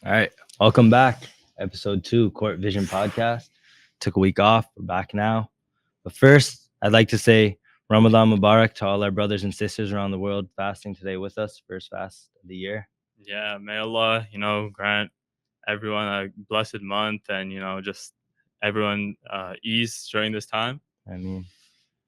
All right. Welcome back. Episode 2, CourtVision podcast. Took a week off. We're back now. But first, I'd like to say Ramadan Mubarak to all our brothers and sisters around the world fasting today with us. First fast of the year. Yeah, may Allah, grant everyone a blessed month and, just everyone ease during this time. I mean,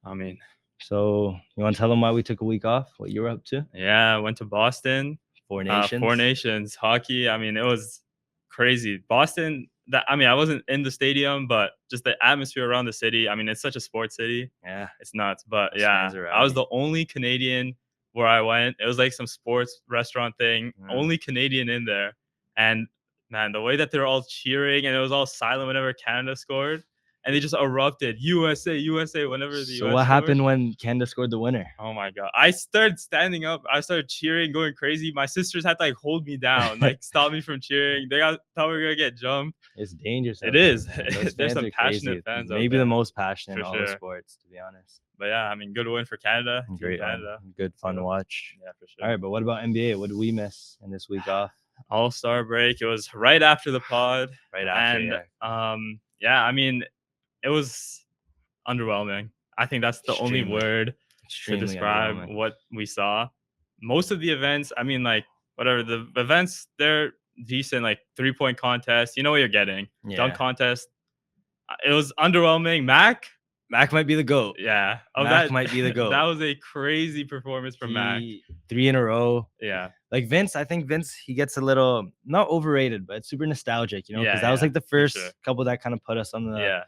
I mean, so you want to tell them why we took a week off? What you were up to? yeah, I went to Boston. Four Nations. Four Nations hockey. I mean, it was crazy. Boston, I wasn't in the stadium, but just the atmosphere around the city. I mean, it's such a sports city. Yeah. It's nuts. But Those yeah, fans are I was rowdy. the only Canadian where I went. It was like some sports restaurant thing. Yeah. Only Canadian in there. And man, the way that they're all cheering and it was all silent whenever Canada scored. And they just erupted. USA, USA, whenever the So US what scored. happened when Canada scored the winner? Oh my God. I started standing up. I started cheering, going crazy. My sisters had to like hold me down, like stop me from cheering. They thought we were going to get jumped. It's dangerous. It is. Those There's fans some are passionate crazy. fans out Maybe there. the most passionate For in all the sure. sports, to be honest. But yeah, I mean, good win for Canada. Team Great Canada. Good fun So, watch. Yeah, for sure. All right, but what about NBA? What did we miss in this week off? All-Star break. It was right after the pod. Right after, And yeah, I mean, it was underwhelming. I think that's the only word to describe what we saw. Most of the events, I mean, like, whatever, the events, they're decent, like 3-point contest. You know what you're getting. Yeah. Dunk contest. It was underwhelming. Mac might be the GOAT. Yeah. Mac might be the GOAT. That was a crazy performance from Mac. 3 in a row. Yeah. Like Vince, I think Vince, he gets a little, not overrated, but it's super nostalgic, because that was like the first couple that kind of put us on the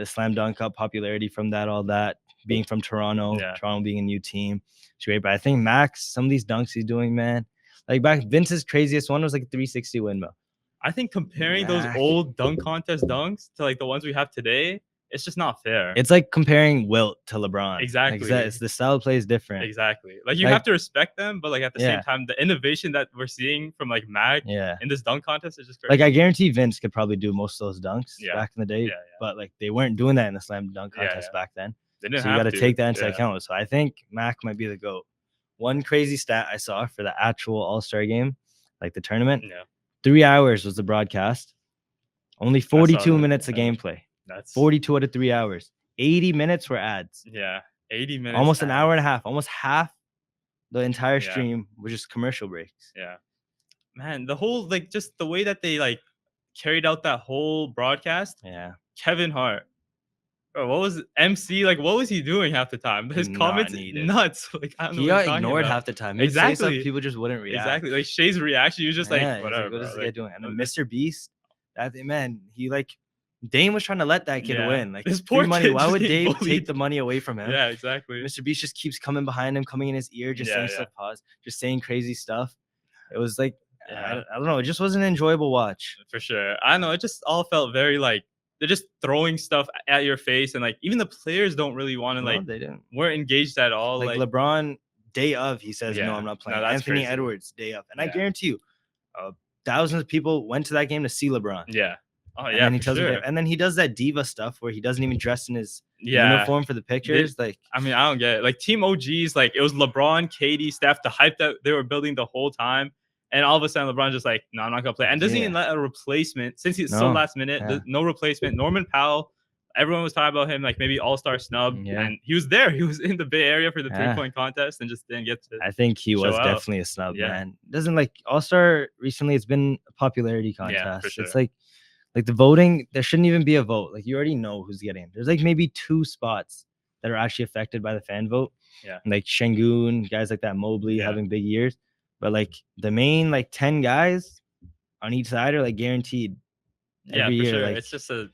Slam Dunk Cup popularity from that, all that, being from Toronto, Toronto being a new team. It's great. But I think Max, some of these dunks he's doing, man, like back Vince's craziest one was like a 360 windmill. I think comparing those old dunk contest dunks to like the ones we have today, it's just not fair. It's like comparing Wilt to LeBron. Exactly. Like it's the style of play is different. Exactly. Like you have to respect them, but like at the same time, the innovation that we're seeing from like Mac in this dunk contest is just crazy. Like I guarantee Vince could probably do most of those dunks back in the day, but like they weren't doing that in the slam dunk contest back then. They didn't so you got to take that into account. So I think Mac might be the GOAT. One crazy stat I saw for the actual All-Star game, like the tournament, 3 hours was the broadcast. Only 42 minutes of gameplay. That's 42 out of 3 hours. 80 minutes were ads. Yeah, 80 minutes. Almost an hour and a half. Almost half the entire stream was just commercial breaks. Yeah. Man, the whole, like, just the way that they, like, carried out that whole broadcast. Yeah. Kevin Hart. Bro, what was MC? Like, what was he doing half the time? His comments nuts. Like, I don't know. He got ignored half the time. Exactly. People just wouldn't react. Exactly. Like Shay's reaction, he was just like, whatever. What is this guy doing? And then Mr. Beast, he like, Dame was trying to let that kid win. Like, his poor money. Why would Dame take the money away from him? Yeah, exactly. Mr. Beast just keeps coming behind him, coming in his ear, just saying stuff, just saying crazy stuff. It was like, I don't know. It just wasn't an enjoyable watch. For sure. I don't know. It just all felt very like, they're just throwing stuff at your face. And like, even the players don't really want to, like, they didn't. Weren't engaged at all. Like LeBron, day of, he says, no, I'm not playing. No, Anthony Edwards, day of. And I guarantee you, thousands of people went to that game to see LeBron. Yeah. Oh, yeah. And then he does that diva stuff where he doesn't even dress in his uniform for the pictures. I don't get it. Like Team OGs, like it was LeBron, KD, Steph, the hype that they were building the whole time. And all of a sudden, LeBron's just like, no, I'm not going to play. And doesn't even let a replacement, since he's so last minute, no replacement. Norman Powell, everyone was talking about him, like maybe all-star snub. And he was there. He was in the Bay Area for the 3-point contest and just didn't get to. I think he was definitely a snub, man. Doesn't like all-star recently, it's been a popularity contest. Yeah, for sure. It's like the voting, there shouldn't even be a vote. Like you already know who's getting it. There's like maybe 2 spots that are actually affected by the fan vote. Yeah. Like Şengün, guys like that, Mobley having big years. But like the main 10 guys on each side are like guaranteed every year. Sure. Like, it's just a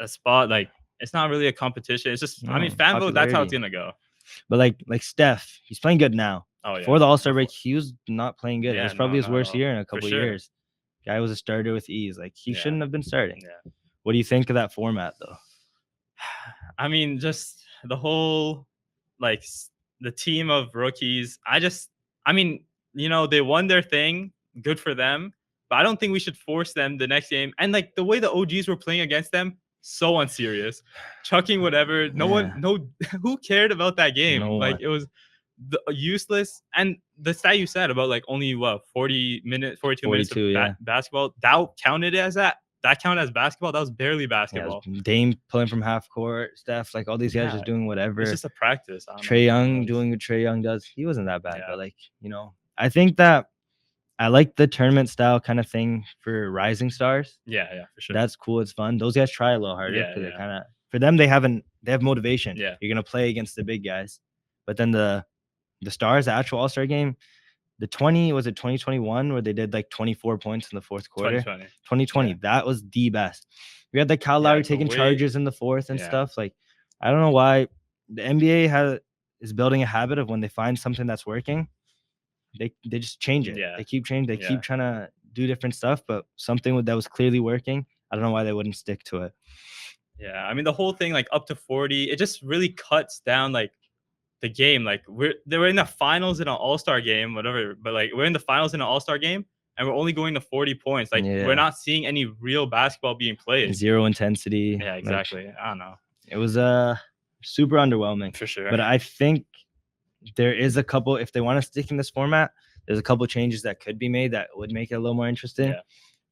spot. Like it's not really a competition. It's just fan vote. That's how it's gonna go. But like Steph, he's playing good now. Oh yeah. Before the All-Star break, he was not playing good. It was probably his worst year in a couple of years. Guy was a starter with ease. Like he shouldn't have been starting. Yeah. What do you think of that format though? I mean, just the whole the team of rookies. They won their thing. Good for them. But I don't think we should force them the next game. And like the way the OGs were playing against them, so unserious. Chucking whatever. Who cared about that game? No like one. it was the useless. And the stat you said about like only 42 minutes of basketball, that counted as that. That counted as basketball. That was barely basketball. Yeah, Dame pulling from half court, Steph, like all these guys just doing whatever. It's just a practice. Trey Young doing what Trey Young does. He wasn't that bad, but like, I think that I like the tournament style kind of thing for rising stars. Yeah, for sure. That's cool. It's fun. Those guys try a little harder because they kind of, for them, they have motivation. Yeah, you're gonna play against the big guys, but then the stars, the actual All-Star game, the 2021 where they did like 24 points in the fourth quarter. 2020, that was the best. We had the Kyle Lowry taking charges in the fourth and stuff. Like, I don't know why the NBA is building a habit of when they find something that's working, they just change it. They keep changing. They keep trying to do different stuff, but something that was clearly working, I don't know why they wouldn't stick to it. Yeah, I mean, the whole thing, like up to 40, it just really cuts down like the game. Like they were in the finals in an All-Star game, whatever, but like we're in the finals in an All-Star game and we're only going to 40 points. Like we're not seeing any real basketball being played. Zero intensity. Yeah, exactly. Like, I don't know. It was super underwhelming for sure. But I think there is a couple, if they want to stick in this format, there's a couple changes that could be made that would make it a little more interesting. Yeah.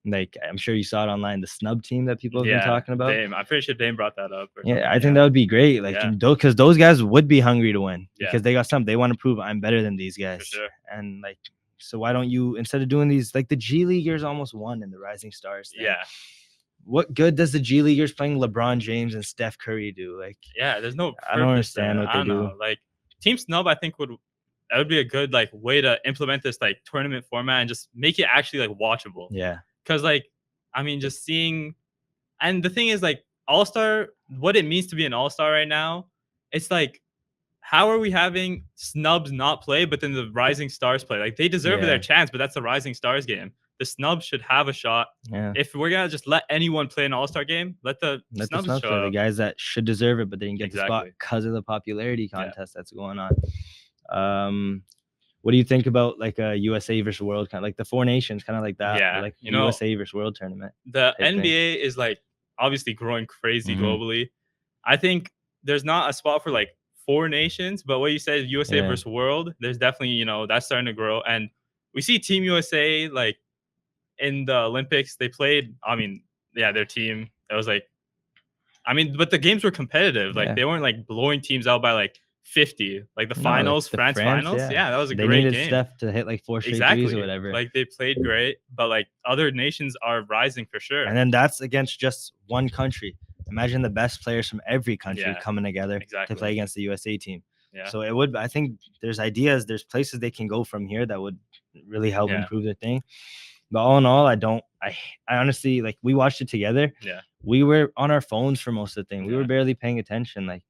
Like, I'm sure you saw it online, the snub team that people have been talking about. Dame. I'm pretty sure Dame brought that up. I think that would be great. Like, because those guys would be hungry to win because they got something. They want to prove I'm better than these guys. For sure. And like, so why don't you, instead of doing these, like the G Leaguers almost won in the Rising Stars thing. Yeah. What good does the G Leaguers playing LeBron James and Steph Curry do? Like, there's no. I don't understand what they do. Like, team snub, I think that would be a good like way to implement this like tournament format and just make it actually like watchable. Yeah. Because like, I mean, just seeing, and the thing is like All-Star, what it means to be an All-Star right now, it's like, how are we having snubs not play, but then the Rising Stars play? Like, they deserve their chance, but that's the Rising Stars game. The snubs should have a shot. Yeah. If we're gonna just let anyone play an All-Star game, let the snubs show up. The guys that should deserve it, but they didn't get the spot because of the popularity contest that's going on. What do you think about like a USA versus World, kind of like the Four Nations, kind of like that? Yeah, like USA versus World tournament. The NBA is like obviously growing crazy globally. I think there's not a spot for like Four Nations, but what you said, USA versus World, there's definitely, that's starting to grow. And we see Team USA like in the Olympics, they played, I mean, their team, it was like, I mean, but the games were competitive. Like they weren't like blowing teams out by like 50, like the finals, like France finals. Yeah, that was a great game. They needed Steph to hit like 4 straight threes or whatever. Like they played great, but like other nations are rising for sure. And then that's against just one country. Imagine the best players from every country coming together to play against the USA team. Yeah. So it would, I think there's ideas, there's places they can go from here that would really help improve their thing. But all in all, I honestly, like, we watched it together. Yeah. We were on our phones for most of the thing. We were barely paying attention. Like,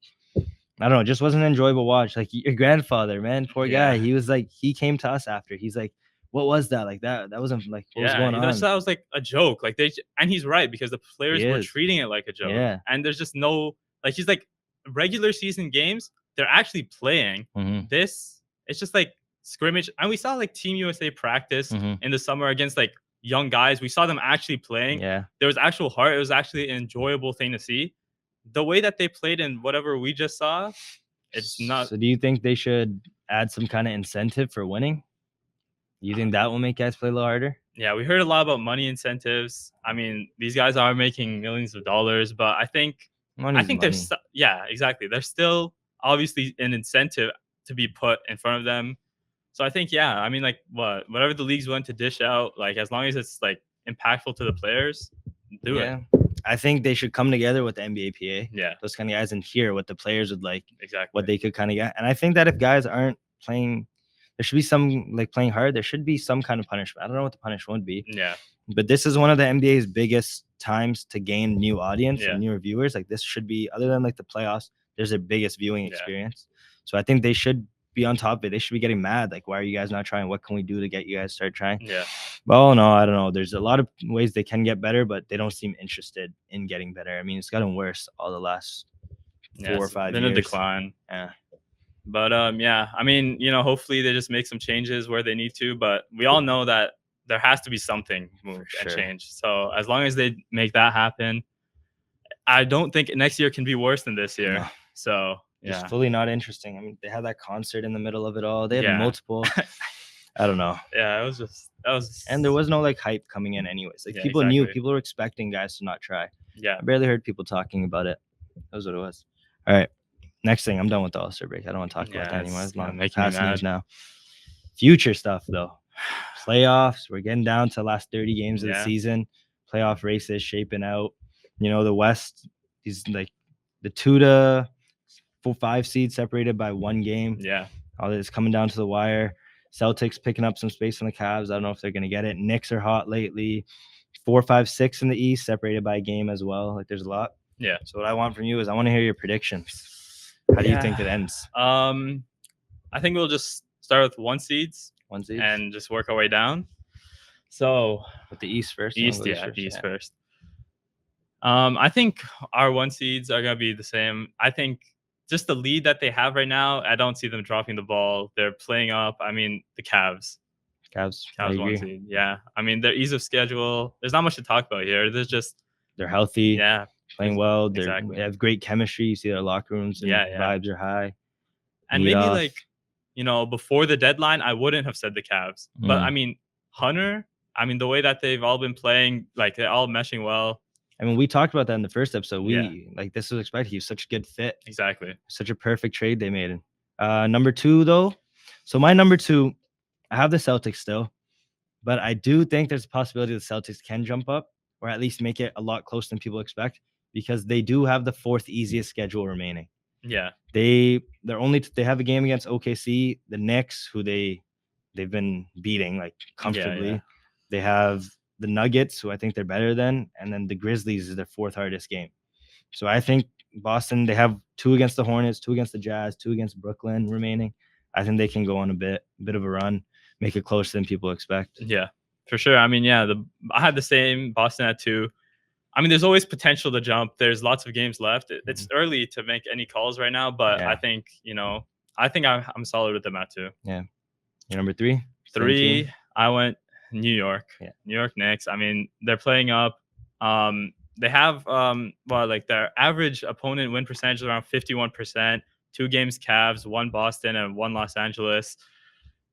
I don't know, it just wasn't an enjoyable watch. Like, your grandfather, man, poor guy. He was like, he came to us after. He's like, what was that? Like, that wasn't like, what was going on? That was like a joke. Like, and he's right, because the players were treating it like a joke. Yeah. And there's just no, like, he's like, regular season games, they're actually playing. This, it's just like scrimmage. And we saw like Team USA practice in the summer against like young guys. We saw them actually playing. Yeah. There was actual heart. It was actually an enjoyable thing to see. The way that they played in whatever we just saw, it's not. So do you think they should add some kind of incentive for winning? You think that will make guys play a little harder? Yeah, we heard a lot about money incentives. I mean, these guys are making millions of dollars, but I think there's exactly. There's still obviously an incentive to be put in front of them. So I think, I mean, like, whatever the league's willing to dish out, like, as long as it's like impactful to the players, do it. I think they should come together with the NBAPA. Yeah. Those kind of guys, and hear what the players would like. Exactly. What they could kind of get. And I think that if guys aren't playing, there should be some, like, playing hard. There should be some kind of punishment. I don't know what the punishment would be. Yeah. But this is one of the NBA's biggest times to gain new audience and newer viewers. Like, this should be, other than like the playoffs, there's their biggest viewing experience. So I think they should be on top of it. They should be getting mad. Like, why are you guys not trying? What can we do to get you guys to start trying? Yeah. Well, no, I don't know. There's a lot of ways they can get better, but they don't seem interested in getting better. I mean, it's gotten worse all the last 4 or 5 years. Been a decline. Yeah. But I mean, hopefully they just make some changes where they need to, but we all know that there has to be something moved and changed. So as long as they make that happen, I don't think next year can be worse than this year. No. So just fully not interesting. I mean, they had that concert in the middle of it all. They had multiple. I don't know. Yeah, that was. And there was no like hype coming in, anyways. Like people knew, people were expecting guys to not try. Yeah, I barely heard people talking about it. That was what it was. All right, next thing. I'm done with the All-Star break. I don't want to talk about that anymore. It's long. Past news now. Future stuff though. Playoffs. We're getting down to the last 30 games of the season. Playoff races shaping out. You know, the West is like the 2 to 5 seeds separated by 1 game. Yeah, all this coming down to the wire. Celtics picking up some space on the Cavs. I don't know if they're going to get it. Knicks are hot lately. 4, 5, 6 in the East, separated by a game as well. Like there's a lot. Yeah. So what I want from you is I want to hear your predictions. How do you think it ends? I think we'll just start with 1 seeds. 1 seeds. And just work our way down. So with the East first. East first. I think our 1 seeds are gonna be the same. I think just the lead that they have right now, I don't see them dropping the ball. They're playing up. I mean, the Cavs 1 seed. Yeah. I mean, their ease of schedule. There's not much to talk about here. There's just they're healthy. Yeah. Playing well. They have great chemistry. You see their locker rooms and vibes are high. And maybe like, you know, before the deadline, I wouldn't have said the Cavs. But I mean, Hunter, I mean, the way that they've all been playing, like they're all meshing well. I mean, we talked about that in the first episode. Like this was expected. He's such a good fit. Exactly. Such a perfect trade they made. Number 2 though. So my number 2, I have the Celtics still, but I do think there's a possibility the Celtics can jump up or at least make it a lot closer than people expect because they do have the 4th easiest schedule remaining. Yeah. They have a game against OKC, the Knicks, who they've been beating like comfortably. Yeah. They have the Nuggets, who I think they're better than, and then the Grizzlies is their 4th hardest game. So I think Boston, they have 2 against the Hornets, 2 against the Jazz, 2 against Brooklyn remaining. I think they can go on a bit of a run, make it closer than people expect. Yeah, for sure. I mean, I had the same Boston at 2. I mean, there's always potential to jump. There's lots of games left. It's early to make any calls right now, but I think, you know, I'm solid with them at 2. Yeah. Your number 3? 3, I went New York. Yeah. New York Knicks. I mean, they're playing up. They have like their average opponent win percentage is around 51%. 2 games Cavs, 1 Boston, and 1 Los Angeles.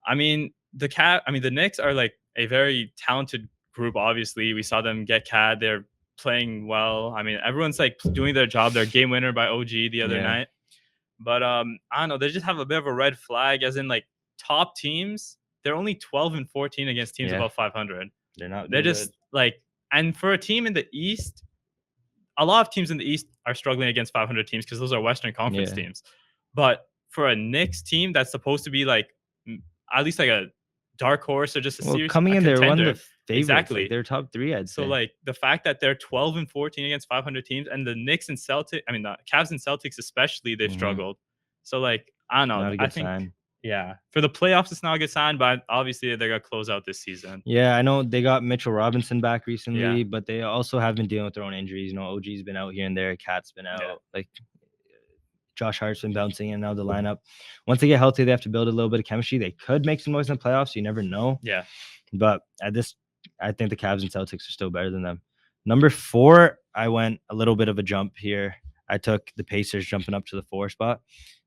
I mean, the Knicks are like a very talented group. Obviously, we saw them get CAD. They're playing well. I mean, everyone's like doing their job. Their game winner by OG the other night. But I don't know. They just have a bit of a red flag, as in like top teams. They're only 12-14 against teams above 500. They're not. They're just like, and for a team in the East, a lot of teams in the East are struggling against 500 teams because those are Western Conference teams. But for a Knicks team that's supposed to be like at least like a dark horse or just a serious coming in, they're one of the favorites. Exactly. Like they're top 3, I'd say. So like the fact that they're 12-14 against 500 teams, and the Knicks and Celtics, I mean the Cavs and Celtics especially, they've struggled. So like I don't know. Not a good sign. Yeah, for the playoffs, it's not a good sign, but obviously they're gonna close out this season. Yeah, I know they got Mitchell Robinson back recently, but they also have been dealing with their own injuries. You know, OG's been out here and there, Cat's been out. Like Josh Hart's been bouncing in and out of the lineup. Once they get healthy, they have to build a little bit of chemistry. They could make some noise in the playoffs. You never know. Yeah. But I think the Cavs and Celtics are still better than them. Number 4, I went a little bit of a jump here. I took the Pacers jumping up to the 4 spot.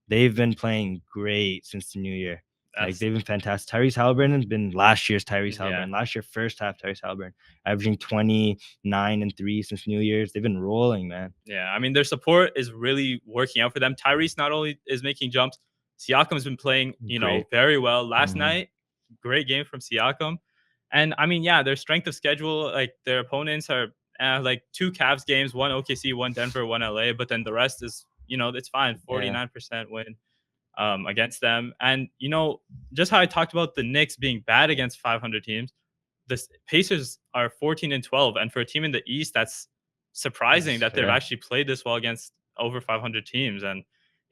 They've been playing great since the new year. Like they've been fantastic. Tyrese Halliburton has been last year's Tyrese Halliburton. Last year, first half Tyrese Halliburton, averaging 29 and 3 since New Year's. They've been rolling, man. Yeah, I mean their support is really working out for them. Tyrese not only is making jumps, Siakam's been playing, very well. Last night, great game from Siakam. And I mean, their strength of schedule, like their opponents are like 2 Cavs games, 1 OKC, 1 Denver, 1 LA, but then the rest is, it's fine. 49% win against them. And, just how I talked about the Knicks being bad against 500 teams, the Pacers are 14-12. And for a team in the East, that's surprising that they've actually played this well against over 500 teams. And,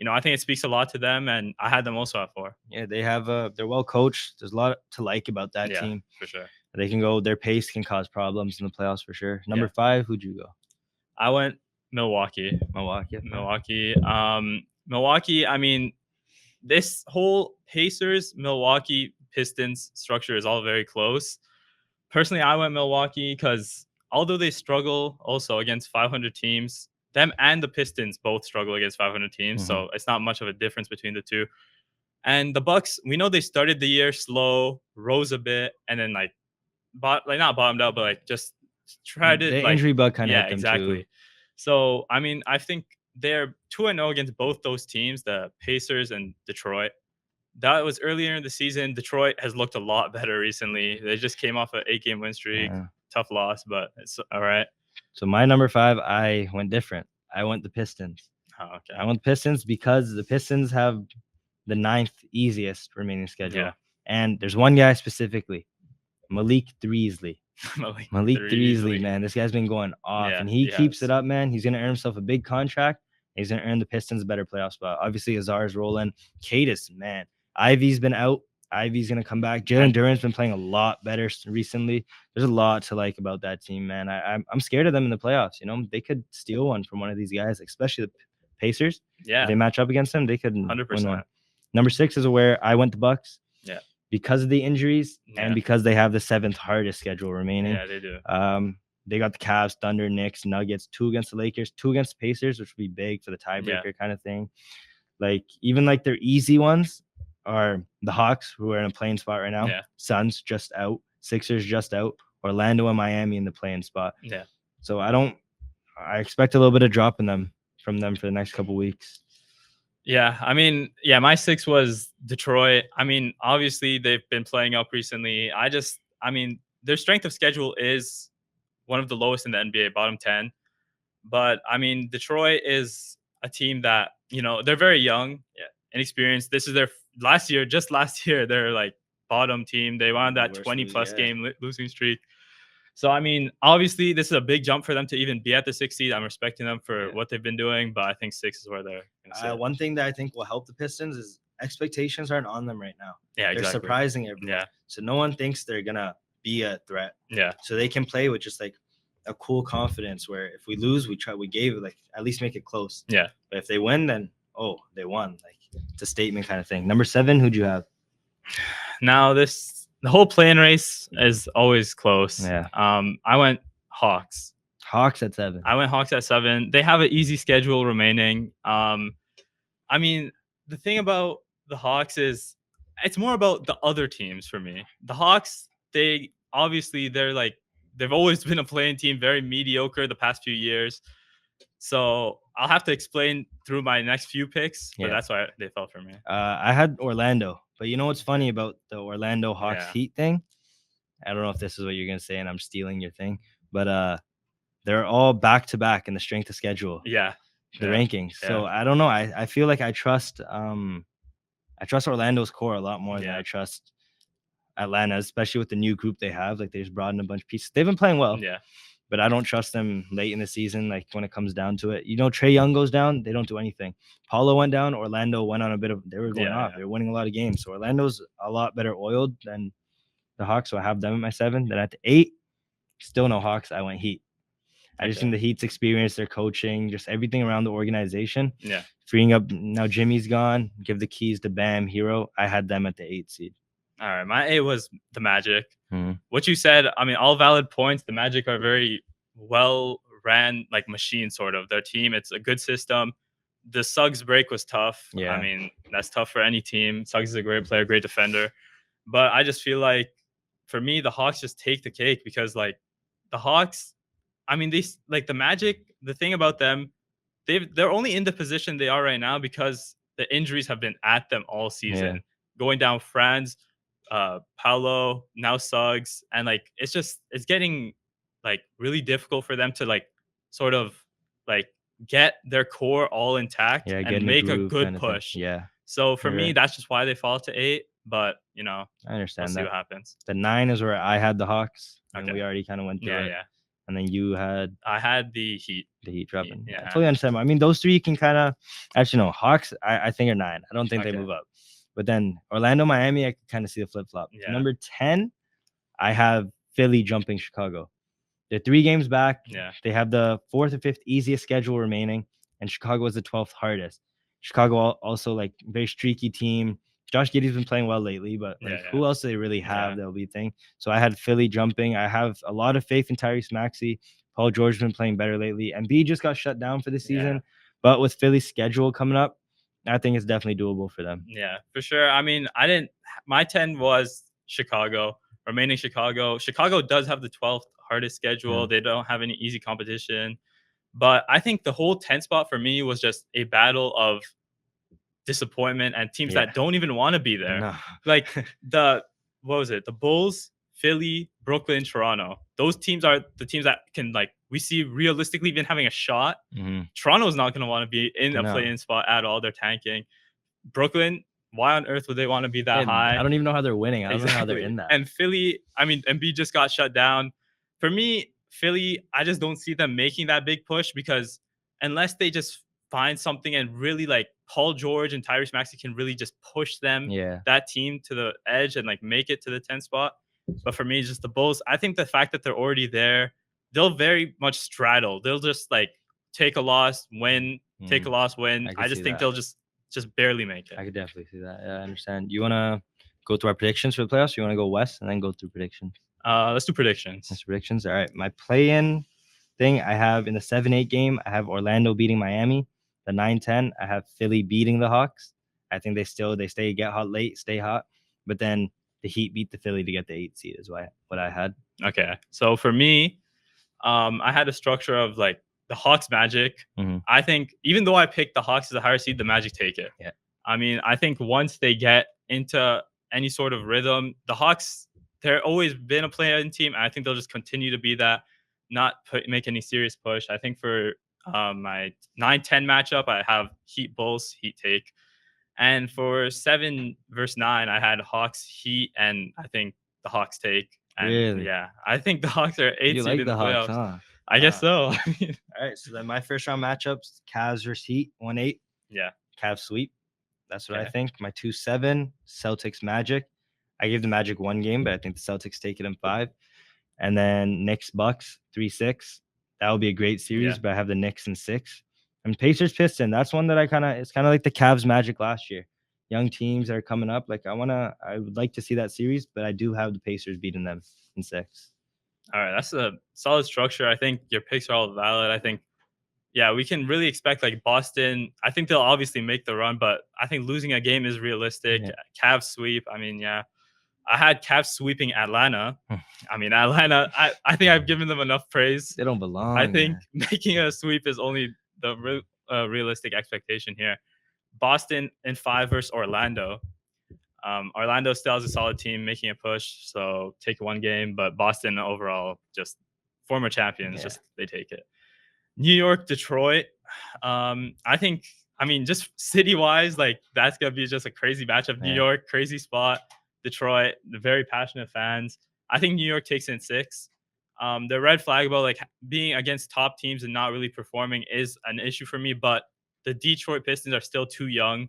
I think it speaks a lot to them. And I had them also at 4. Yeah, they're well coached. There's a lot to like about that team. For sure. They can go, their pace can cause problems in the playoffs for sure. Number 5, who'd you go? I went Milwaukee. Milwaukee. I mean, this whole Pacers, Milwaukee, Pistons structure is all very close. Personally, I went Milwaukee because although they struggle also against 500 teams, them and the Pistons both struggle against 500 teams, so it's not much of a difference between the two. And the Bucks, we know they started the year slow, rose a bit, and then like not bottomed out, but like just tried it. The like injury bug kind of hit them exactly. too. So I mean, I think they're 2-0 against both those teams, the Pacers and Detroit. That was earlier in the season. Detroit has looked a lot better recently. They just came off an 8-game win streak. Yeah. Tough loss, but it's all right. So my number 5, I went different. I went the Pistons. Oh, okay. I went the Pistons because the Pistons have the 9th easiest remaining schedule. Yeah. And there's one guy specifically, Malik Threesley. Malik Threesley, man. This guy's been going off. Yeah, and he keeps it up, man. He's going to earn himself a big contract. He's going to earn the Pistons a better playoff spot. Obviously, Azar's rolling. Cadis, man. Ivy's been out. Ivy's going to come back. Jalen Duren's been playing a lot better recently. There's a lot to like about that team, man. I'm scared of them in the playoffs. You know, they could steal one from one of these guys, especially the Pacers. Yeah. If they match up against them, they could 100%. win one. Number 6 is where I went the Bucks. Yeah. Because of the injuries and because they have the 7th hardest schedule remaining. Yeah, they do. They got the Cavs, Thunder, Knicks, Nuggets, 2 against the Lakers, 2 against the Pacers, which would be big for the tiebreaker kind of thing. Like, even like their easy ones are the Hawks, who are in a playing spot right now. Yeah. Suns just out. Sixers just out. Orlando and Miami in the playing spot. Yeah. So I expect a little bit of drop from them for the next couple weeks. Yeah, I mean, my 6 was Detroit. I mean, obviously they've been playing up recently. Their strength of schedule is one of the lowest in the NBA, bottom 10. But I mean, Detroit is a team that, you know, they're very young, inexperienced. This is their last year, they're like bottom team. They won on that 20+ game losing streak. So, I mean, obviously, this is a big jump for them to even be at the 6th seed. I'm respecting them for what they've been doing, but I think 6 is where they're going to sit. One thing that I think will help the Pistons is expectations aren't on them right now. Yeah, exactly. They're surprising everyone. Yeah. So no one thinks they're going to be a threat. Yeah. So they can play with just like a cool confidence where if we lose, we gave it, like, at least make it close. Yeah. But if they win, then, they won. Like, it's a statement kind of thing. Number 7, who'd you have? Now, the whole play-in race is always close. Yeah. I went Hawks. Hawks at 7. I went Hawks at 7. They have an easy schedule remaining. I mean, the thing about the Hawks is it's more about the other teams for me. The Hawks, they're like, they've always been a playing team, very mediocre the past few years. So I'll have to explain through my next few picks, but that's why they fell for me. I had Orlando. But you know what's funny about the Orlando Hawks Heat thing? I don't know if this is what you're going to say and I'm stealing your thing, but they're all back-to-back in the strength of schedule. Yeah. The rankings. Yeah. So I don't know. I feel like I trust Orlando's core a lot more than I trust Atlanta, especially with the new group they have. Like, they just brought in a bunch of pieces. They've been playing well. Yeah. But I don't trust them late in the season, like when it comes down to it. You know, Trey Young goes down, they don't do anything. Paulo went down, Orlando went on they were going off. They were winning a lot of games. So Orlando's a lot better oiled than the Hawks. So I have them at my 7. Then at the 8, still no Hawks. I went Heat. I just think the Heat's experience, their coaching, just everything around the organization. Yeah. Freeing up, now Jimmy's gone. Give the keys to Bam, Hero. I had them at the 8 seed. All right. My 8 was the Magic. Mm-hmm. What you said, I mean, all valid points. The Magic are very well ran, like, machine, sort of. Their team, it's a good system. The Suggs break was tough. Yeah. I mean, that's tough for any team. Suggs is a great player, great defender. But I just feel like, for me, the Hawks just take the cake because, like, the Hawks, I mean, the Magic, the thing about them, they're only in the position they are right now because the injuries have been at them all season. Yeah. Going down Franz, Paolo, now Suggs, and like it's getting like really difficult for them to like sort of like get their core all intact and make a good push. Yeah. So for me, that's just why they fall to 8. But you know, I understand we'll that. See what happens. The 9 is where I had the Hawks, and Okay. we already kind of went through it. Yeah. And then I had the Heat. The Heat dropping. Yeah. I totally understand. I mean, those 3 you can kind of actually no. Hawks, I think are 9. I don't think they move up. But then Orlando, Miami, I can kind of see the flip-flop. Yeah. Number 10, I have Philly jumping Chicago. They're 3 games back. Yeah. They have the 4th or 5th easiest schedule remaining, and Chicago is the 12th hardest. Chicago also like very streaky team. Josh Giddey's been playing well lately, but like who else do they really have that'll be a thing? So I had Philly jumping. I have a lot of faith in Tyrese Maxey. Paul George has been playing better lately. And B just got shut down for the season. But with Philly's schedule coming up, I think it's definitely doable for them. Yeah, for sure. I mean, my 10 was Chicago, remaining Chicago. Chicago does have the 12th hardest schedule. They don't have any easy competition. But I think the whole 10 spot for me was just a battle of disappointment and teams that don't even want to be there. No. Like what was it? The Bulls, Philly, Brooklyn, Toronto. Those teams are the teams that can, like, we see realistically even having a shot. Toronto's not going to want to be in a play-in spot at all. They're tanking. Brooklyn, why on earth would they want to be that high? I don't even know how they're winning. I don't know how they're in that. And Philly, I mean, Embiid just got shut down. For me, Philly, I just don't see them making that big push, because unless they just find something and really, like, Paul George and Tyrese Maxey can really just push them, that team to the edge and like make it to the 10th spot. But for me, just the Bulls, I think the fact that they're already there, they'll very much straddle. They'll just like take a loss, win, take a loss, win. I just think they'll just barely make it. I could definitely see that. Yeah, I understand. You want to go through our predictions for the playoffs? You want to go west and then go through predictions? Let's do predictions. All right. My play-in thing, I have in the 7-8 game, I have Orlando beating Miami. The 9-10, I have Philly beating the Hawks. I think they get hot late, stay hot. But then the Heat beat the Philly to get the 8 seed is what I had. Okay. So for me, I had a structure of like the Hawks Magic. I think even though I picked the Hawks as a higher seed, the Magic take it. Yeah. I mean, I think once they get into any sort of rhythm, the Hawks, they're always been a play-in team. And I think they'll just continue to be that, not make any serious push. I think for my 9-10 matchup, I have Heat Bulls, Heat take. And for 7 versus 9, I had Hawks, Heat, and I think the Hawks take. And really? Yeah, I think the Hawks are 8 seed in the playoffs. Hawks, huh? I guess so. All right, so then my first round matchups, Cavs versus Heat, 1-8. Yeah. Cavs sweep. That's what I think. My 2-7, Celtics Magic. I gave the Magic 1 game, but I think the Celtics take it in 5. And then Knicks Bucks 3-6. That would be a great series, but I have the Knicks in 6. And Pacers Piston. That's one that it's kind of like the Cavs Magic last year. Young teams that are coming up. Like I would like to see that series, but I do have the Pacers beating them in 6. All right, that's a solid structure. I think your picks are all valid. I think, we can really expect like Boston. I think they'll obviously make the run, but I think losing a game is realistic. Cavs sweep. I mean, I had Cavs sweeping Atlanta. I mean, Atlanta, I think I've given them enough praise. They don't belong. I think making a sweep is only the realistic expectation here. Boston in 5 versus Orlando. Orlando still has a solid team making a push, so take 1 game. But Boston overall, just former champions, they take it. New York, Detroit. I think, just city-wise, like that's gonna be just a crazy matchup. New York, crazy spot. Detroit, the very passionate fans. I think New York takes in 6. The red flag about like being against top teams and not really performing is an issue for me, but the Detroit Pistons are still too young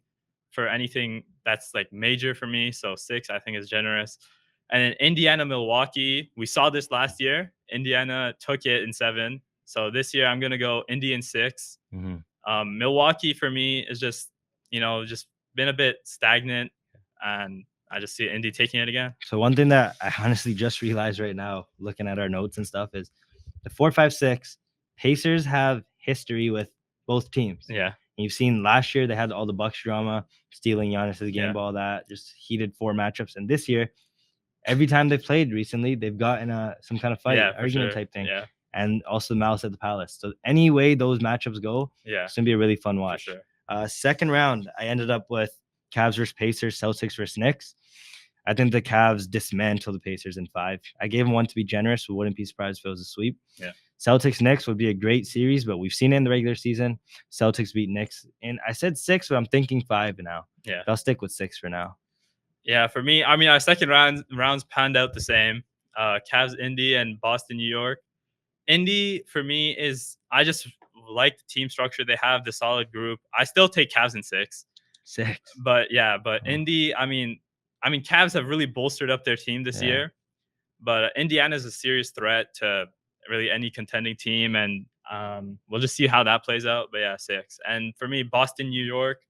for anything that's like major for me. So 6, I think, is generous. And then Indiana, Milwaukee. We saw this last year. Indiana took it in 7. So this year I'm gonna go Indy in 6. Milwaukee for me is just been a bit stagnant, and I just see Indy taking it again. So one thing that I honestly just realized right now, looking at our notes and stuff, is the 4-5-6 Pacers have history with both teams. Yeah. And you've seen last year they had all the Bucks drama, stealing Giannis's game ball, that just heated 4 matchups. And this year, every time they've played recently, they've gotten some kind of fight, argument type thing. Yeah. And also Malice at the Palace. So any way those matchups go, it's gonna be a really fun watch. For sure. Second round, I ended up with Cavs versus Pacers, Celtics versus Knicks. I think the Cavs dismantle the Pacers in 5. I gave them 1 to be generous, but wouldn't be surprised if it was a sweep. Yeah. Celtics Knicks would be a great series, but we've seen it in the regular season. Celtics beat Knicks, and I said 6, but I'm thinking 5 now. Yeah, I'll stick with 6 for now. Yeah, for me, our second rounds panned out the same. Cavs, Indy, and Boston, New York. Indy for me I just like the team structure. They have the solid group. I still take Cavs in 6. 6. But Indy, Cavs have really bolstered up their team this year. But Indiana is a serious threat to really any contending team, and we'll just see how that plays out. But 6. And for me, Boston, New York.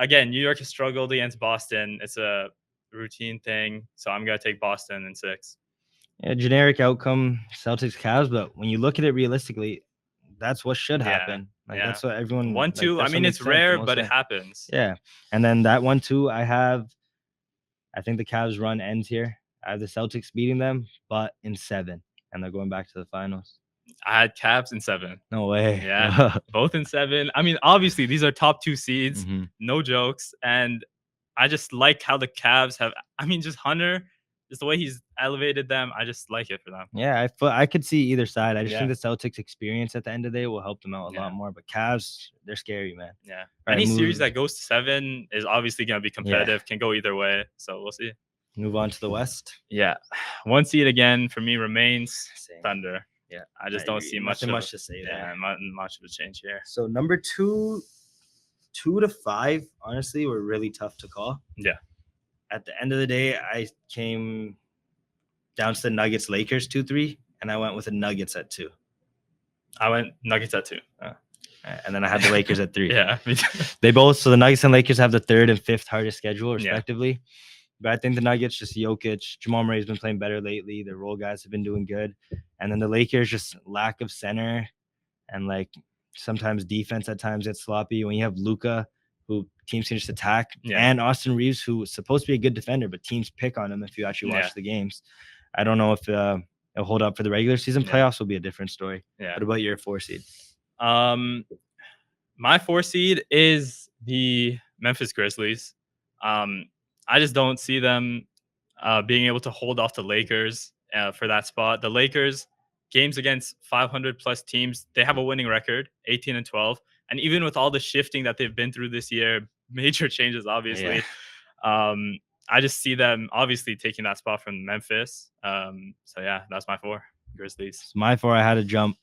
again, New York has struggled against Boston. It's a routine thing, so I'm gonna take Boston in 6. Yeah, generic outcome, Celtics Cavs, but when you look at it realistically, that's what should happen. That's what everyone 1-2. I mean, it's rare, but it happens. Yeah, and then that 1-2, I think the Cavs run ends here. I have the Celtics beating them, but in 7, and they're going back to the finals. I had Cavs in 7. No way. Yeah, both in 7. I mean, obviously these are top 2 seeds, no jokes, and I just like how the Cavs have. I mean, just Hunter, just the way he's elevated them. I just like it for them. Yeah, I could see either side. I just think the Celtics experience at the end of the day will help them out a lot more. But Cavs, they're scary, man. Yeah, any series that goes to 7 is obviously going to be competitive. Can go either way. So we'll see. Move on to the West. Yeah, 1 seed again for me remains Thunder. Yeah, I just don't see much to say there. Yeah, much of a change here. So number 2 to 5, honestly, were really tough to call. Yeah. At the end of the day, I came down to the Nuggets Lakers 2-3, and I went with the Nuggets at 2. I went Nuggets at 2. And then I had the Lakers at 3. Yeah. They both, so the Nuggets and Lakers have the 3rd and 5th hardest schedule, respectively. Yeah. But I think the Nuggets, just Jokic, Jamal Murray's been playing better lately. Their role guys have been doing good. And then the Lakers, just lack of center and like sometimes defense at times gets sloppy. When you have Luka, who teams can just attack, and Austin Reeves, who is supposed to be a good defender, but teams pick on him if you actually watch the games. I don't know if it'll hold up for the regular season. Playoffs will be a different story. Yeah. What about your 4 seed? My 4 seed is the Memphis Grizzlies. I just don't see them being able to hold off the Lakers for that spot. The Lakers, games against 500 plus teams, they have a winning record, 18-12. And even with all the shifting that they've been through this year, major changes, obviously. Yeah. I just see them obviously taking that spot from Memphis. So yeah, that's my 4, Grizzlies. So my 4, I had to jump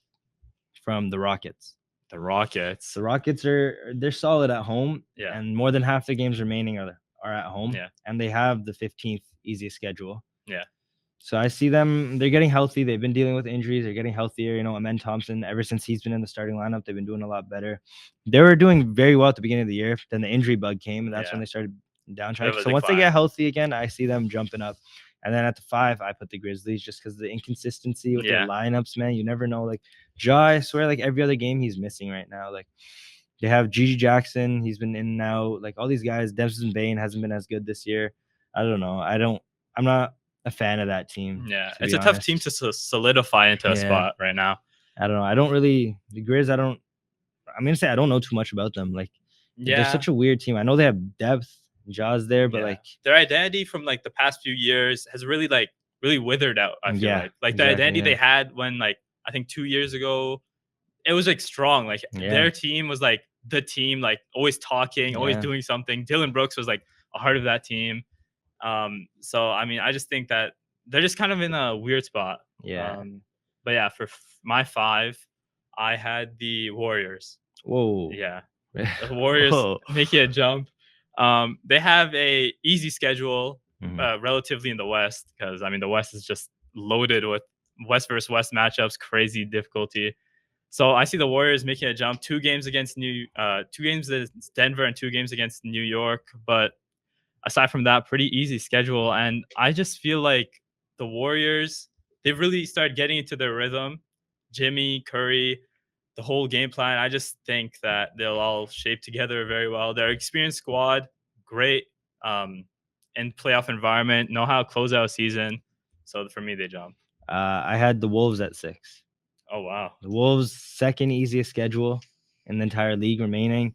from the Rockets. The Rockets they're solid at home. Yeah. And more than half the games remaining are at home. Yeah. And they have the 15th easiest schedule. Yeah. So I see them, they're getting healthy. They've been dealing with injuries. They're getting healthier. You know, Amen Thompson, ever since he's been in the starting lineup, they've been doing a lot better. They were doing very well at the beginning of the year. Then the injury bug came, and that's when they started downtracking. So once they get healthy again, I see them jumping up. And then at the 5, I put the Grizzlies just because of the inconsistency with their lineups, man. You never know. Like, Ja, I swear, like every other game he's missing right now. Like, they have Gigi Jackson. He's been in and out. Like, all these guys. Desmond Bane hasn't been as good this year. I don't know. I'm not a fan of that team. Yeah, it's a tough team to solidify into a spot right now. I don't know. The Grizz, I'm going to say I don't know too much about them. Like, they're such a weird team. I know they have depth. Jaws there, but like their identity from like the past few years has really withered out. I feel like the identity they had when like I think 2 years ago, it was like strong. Like their team was like the team, like always talking, always doing something. Dylan Brooks was like a heart of that team. So I mean, I just think that they're just kind of in a weird spot. Yeah. But yeah, for my 5, I had the Warriors. Whoa. Yeah, the Warriors making a jump. They have a easy schedule, relatively in the West, because I mean the West is just loaded with West versus West matchups, crazy difficulty. So I see the Warriors making a jump. 2 games against 2 games against Denver and 2 games against New York. But aside from that, pretty easy schedule. And I just feel like the Warriors, they've really started getting into their rhythm. Jimmy, Curry, the whole game plan, I just think that they'll all shape together very well. They're experienced squad, great in playoff environment, know how to close out a season. So for me, they jump. I had the Wolves at 6. Oh, wow. The Wolves' 2nd easiest schedule in the entire league remaining.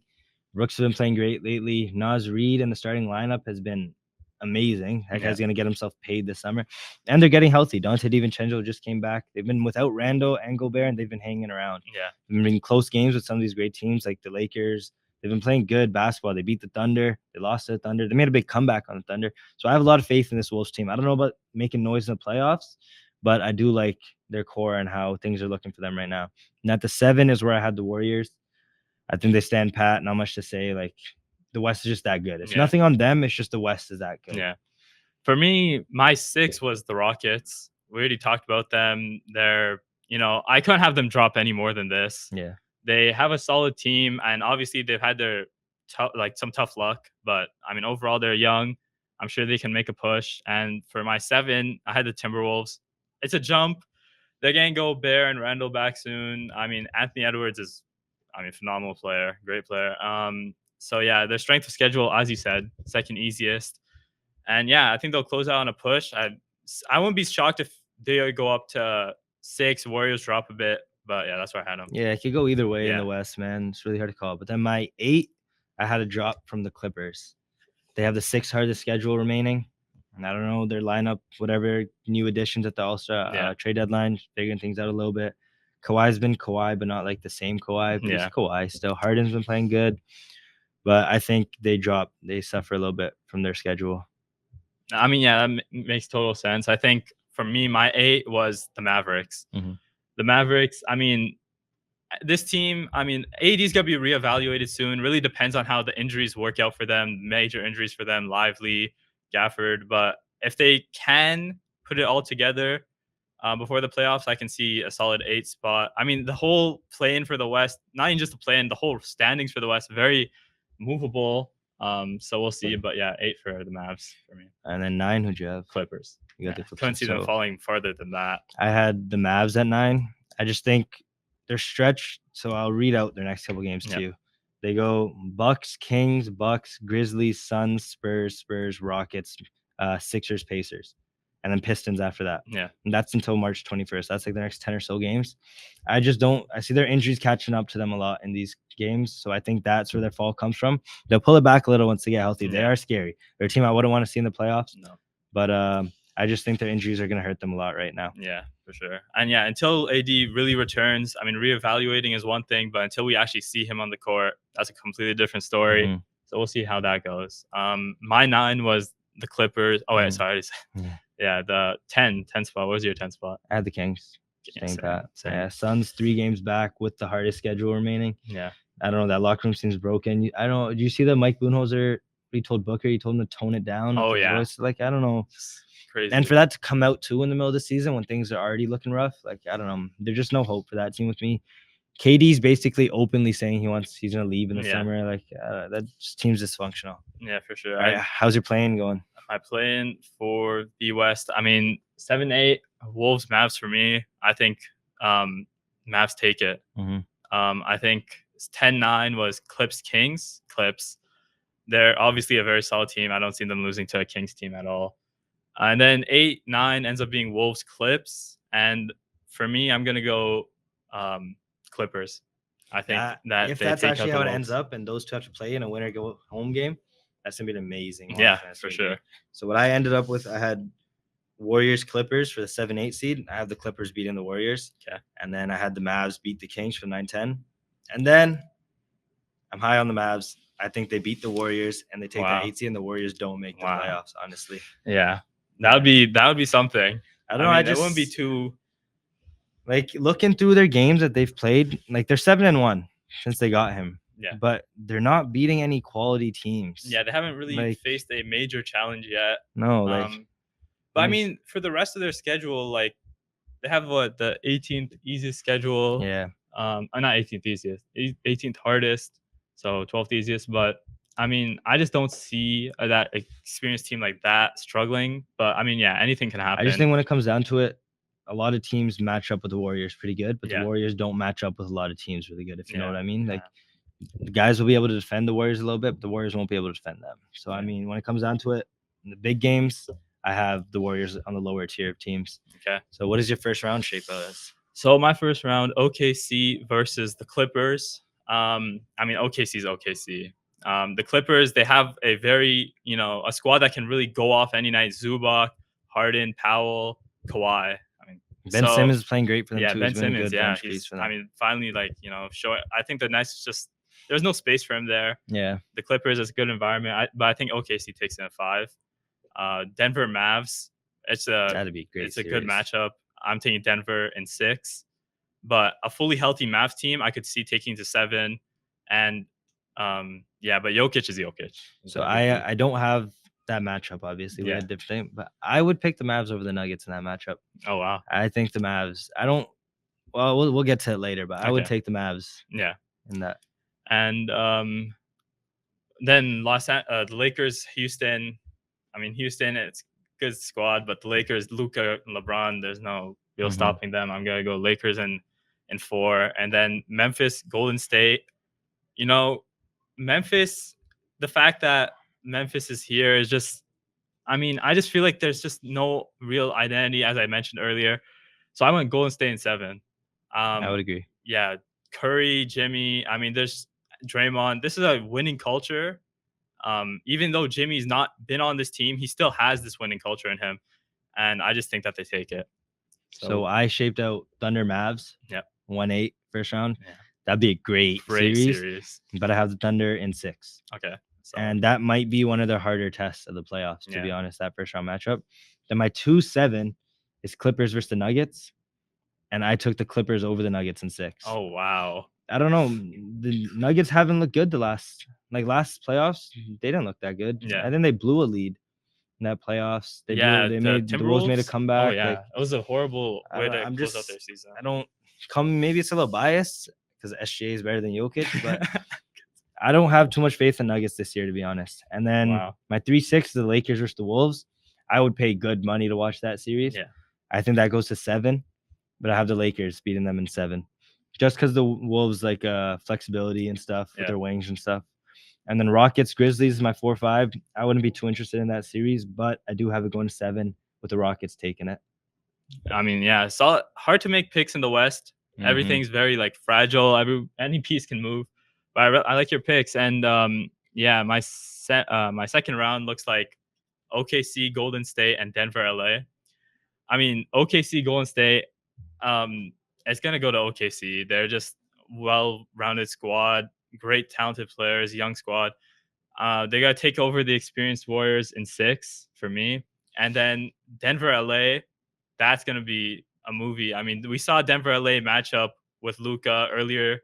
Rooks have been playing great lately. Naz Reid in the starting lineup has been amazing. That guy's going to get himself paid this summer. And they're getting healthy. Dante DiVincenzo just came back. They've been without Rando and Gobert, and they've been hanging around. Yeah. They've been in close games with some of these great teams like the Lakers. They've been playing good basketball. They beat the Thunder. They lost to the Thunder. They made a big comeback on the Thunder. So I have a lot of faith in this Wolves team. I don't know about making noise in the playoffs, but I do like their core and how things are looking for them right now. And at the 7 is where I had the Warriors. I think they stand pat. Not much to say. Like, the West is just that good. It's nothing on them. It's just the West is that good. Yeah. For me, my 6 was the Rockets. We already talked about them. They're, I couldn't have them drop any more than this. Yeah. They have a solid team, and obviously they've had their some tough luck. But I mean, overall, they're young. I'm sure they can make a push. And for my 7, I had the Timberwolves. It's a jump. They're going to go Bear and Randall back soon. I mean, Anthony Edwards is, phenomenal player, great player. So yeah, their strength of schedule, as you said, second easiest. And yeah, I think they'll close out on a push. I wouldn't be shocked if they go up to 6, Warriors drop a bit. But yeah, that's where I had them. Yeah, it could go either way in the West, man. It's really hard to call. But then my 8, I had a drop from the Clippers. They have the 6th hardest schedule remaining. And I don't know, their lineup, whatever new additions at the All-Star trade deadline, figuring things out a little bit. Kawhi's been Kawhi, but not like the same Kawhi. But he's Kawhi still. Harden's been playing good. But I think they suffer a little bit from their schedule. I mean, yeah, that makes total sense. I think for me, my 8 was the Mavericks. Mm-hmm. The Mavericks, I mean, this team, I mean, AD's going to be reevaluated soon. Really depends on how the injuries work out for them. Major injuries for them, Lively, Gafford. But if they can put it all together before the playoffs, I can see a solid 8 spot. I mean, the whole play-in for the West, not even just the play-in, the whole standings for the West, very movable. So we'll see. But yeah, 8 for the Mavs for me. And then 9, who'd you have? Clippers. You got the Clippers. Couldn't see them falling farther than that. I had the Mavs at 9. I just think they're stretched, so I'll read out their next couple games too. They go Bucks, Kings, Bucks, Grizzlies, Suns, Spurs, Rockets, Sixers, Pacers, and then Pistons after that. Yeah, and that's until March 21st. That's like the next 10 or so games. I see their injuries catching up to them a lot in these games, so I think that's where their fall comes from. They'll pull it back a little once they get healthy. They are scary. They're a team I wouldn't want to see in the playoffs. No, but I just think their injuries are going to hurt them a lot right now. Yeah, for sure. And yeah, until AD really returns, I mean, reevaluating is one thing, but until we actually see him on the court, that's a completely different story. Mm-hmm. So we'll see how that goes. My 9 was the Clippers. Oh, wait, sorry. Yeah, the 10 spot. What was your 10 spot? I had the Kings. Same. Yeah, Suns 3 games back with the hardest schedule remaining. Yeah. I don't know. That locker room seems broken. I don't know. Do you see that Mike Budenholzer, he told Booker, he told him to tone it down? Oh, yeah. Voice? Like, I don't know. Crazy. And for that to come out too in the middle of the season when things are already looking rough, like, I don't know. There's just no hope for that team with me. KD's basically openly saying he's going to leave in the summer. Like, that just team's dysfunctional. Yeah, for sure. Right, how's your playing going? My playing for the West, I mean, 7-8, Wolves, Mavs for me. I think Mavs take it. Mm-hmm. I think 10-9 was Clips, Kings. Clips. They're obviously a very solid team. I don't see them losing to a Kings team at all. And then 8-9 ends up being Wolves, Clips. And for me, I'm going to go Clippers. I think that if that's actually how it ends up and those two have to play in a winner go home game, that's going to be an amazing. Yeah, for sure. Game. So what I ended up with, I had Warriors, Clippers for the 7-8 seed. I have the Clippers beating the Warriors. Okay. And then I had the Mavs beat the Kings for 9-10. And then I'm high on the Mavs. I think they beat the Warriors and they take the 8 seed and the Warriors don't make the playoffs, honestly. Yeah. That would be something. I don't know. It wouldn't be too, like, looking through their games that they've played, like, they're 7-1 since they got him. Yeah. But they're not beating any quality teams. Yeah, they haven't really faced a major challenge yet. No, but I mean, for the rest of their schedule, like, they have the 18th easiest schedule. Yeah. Not 18th easiest, 18th hardest, so 12th easiest. But I mean, I just don't see that experienced team like that struggling. But I mean, yeah, anything can happen. I just think when it comes down to it, a lot of teams match up with the Warriors pretty good, but the Warriors don't match up with a lot of teams really good, if you know what I mean. Like, the guys will be able to defend the Warriors a little bit, but the Warriors won't be able to defend them. So, I mean, when it comes down to it, in the big games, I have the Warriors on the lower tier of teams. Okay. So what does your first round shape as? So my first round, OKC versus the Clippers. I mean, OKC is OKC. The Clippers, they have a very, a squad that can really go off any night. Zubac, Harden, Powell, Kawhi. I mean, Ben Simmons is playing great for them too. Ben Simmons, finally, showing. I think the Nets just, there's no space for him there. Yeah. The Clippers is a good environment, but I think OKC takes it in 5. Denver Mavs, that'd be great. It's a good matchup. I'm taking Denver in 6, but a fully healthy Mavs team I could see taking to 7, and but Jokic is Jokic. So I don't have that matchup. Obviously, we had different thing, but I would pick the Mavs over the Nuggets in that matchup. Oh wow! I think the Mavs. We'll get to it later, but I would take the Mavs. Yeah, in that. And Then the Lakers, Houston. I mean, Houston, it's good squad, but the Lakers, Luka, LeBron, there's no real stopping them. I'm gonna go Lakers in 4, and then Memphis, Golden State. You know, Memphis. The fact that Memphis is here is just. I mean, I just feel like there's just no real identity, as I mentioned earlier. So I went Golden State in 7. I would agree. Yeah, Curry, Jimmy. I mean, there's Draymond. This is a winning culture. Even though Jimmy's not been on this team, he still has this winning culture in him, and I just think that they take it. So I shaped out Thunder Mavs. Yep. 1-8 first round. Yeah. That'd be a great series. But I have the Thunder in 6. Okay. So. And that might be one of the harder tests of the playoffs, to be honest, that first round matchup. Then my 2-7 is Clippers versus the Nuggets. And I took the Clippers over the Nuggets in 6. Oh, wow. I don't know. The Nuggets haven't looked good the last playoffs. They didn't look that good. Yeah. I think they blew a lead in that playoffs. The Wolves made a comeback. Oh, yeah. It was a horrible way to close out their season. Maybe it's a little biased because SGA is better than Jokic, but I don't have too much faith in Nuggets this year, to be honest. And then my 3-6, the Lakers versus the Wolves. I would pay good money to watch that series. Yeah. I think that goes to 7, but I have the Lakers beating them in 7. Just because the Wolves flexibility and stuff with their wings and stuff. And then Rockets, Grizzlies is my 4-5. I wouldn't be too interested in that series, but I do have it going to 7 with the Rockets taking it. I mean, yeah, it's hard to make picks in the West. Everything's very fragile. Any piece can move. But I like your picks. And my second round looks like OKC, Golden State, and Denver, LA. I mean, OKC, Golden State, it's going to go to OKC. They're just well-rounded squad, great talented players, young squad. They got to take over the experienced Warriors in 6 for me. And then Denver, LA, that's going to be a movie. I mean, we saw Denver, LA matchup with Luka earlier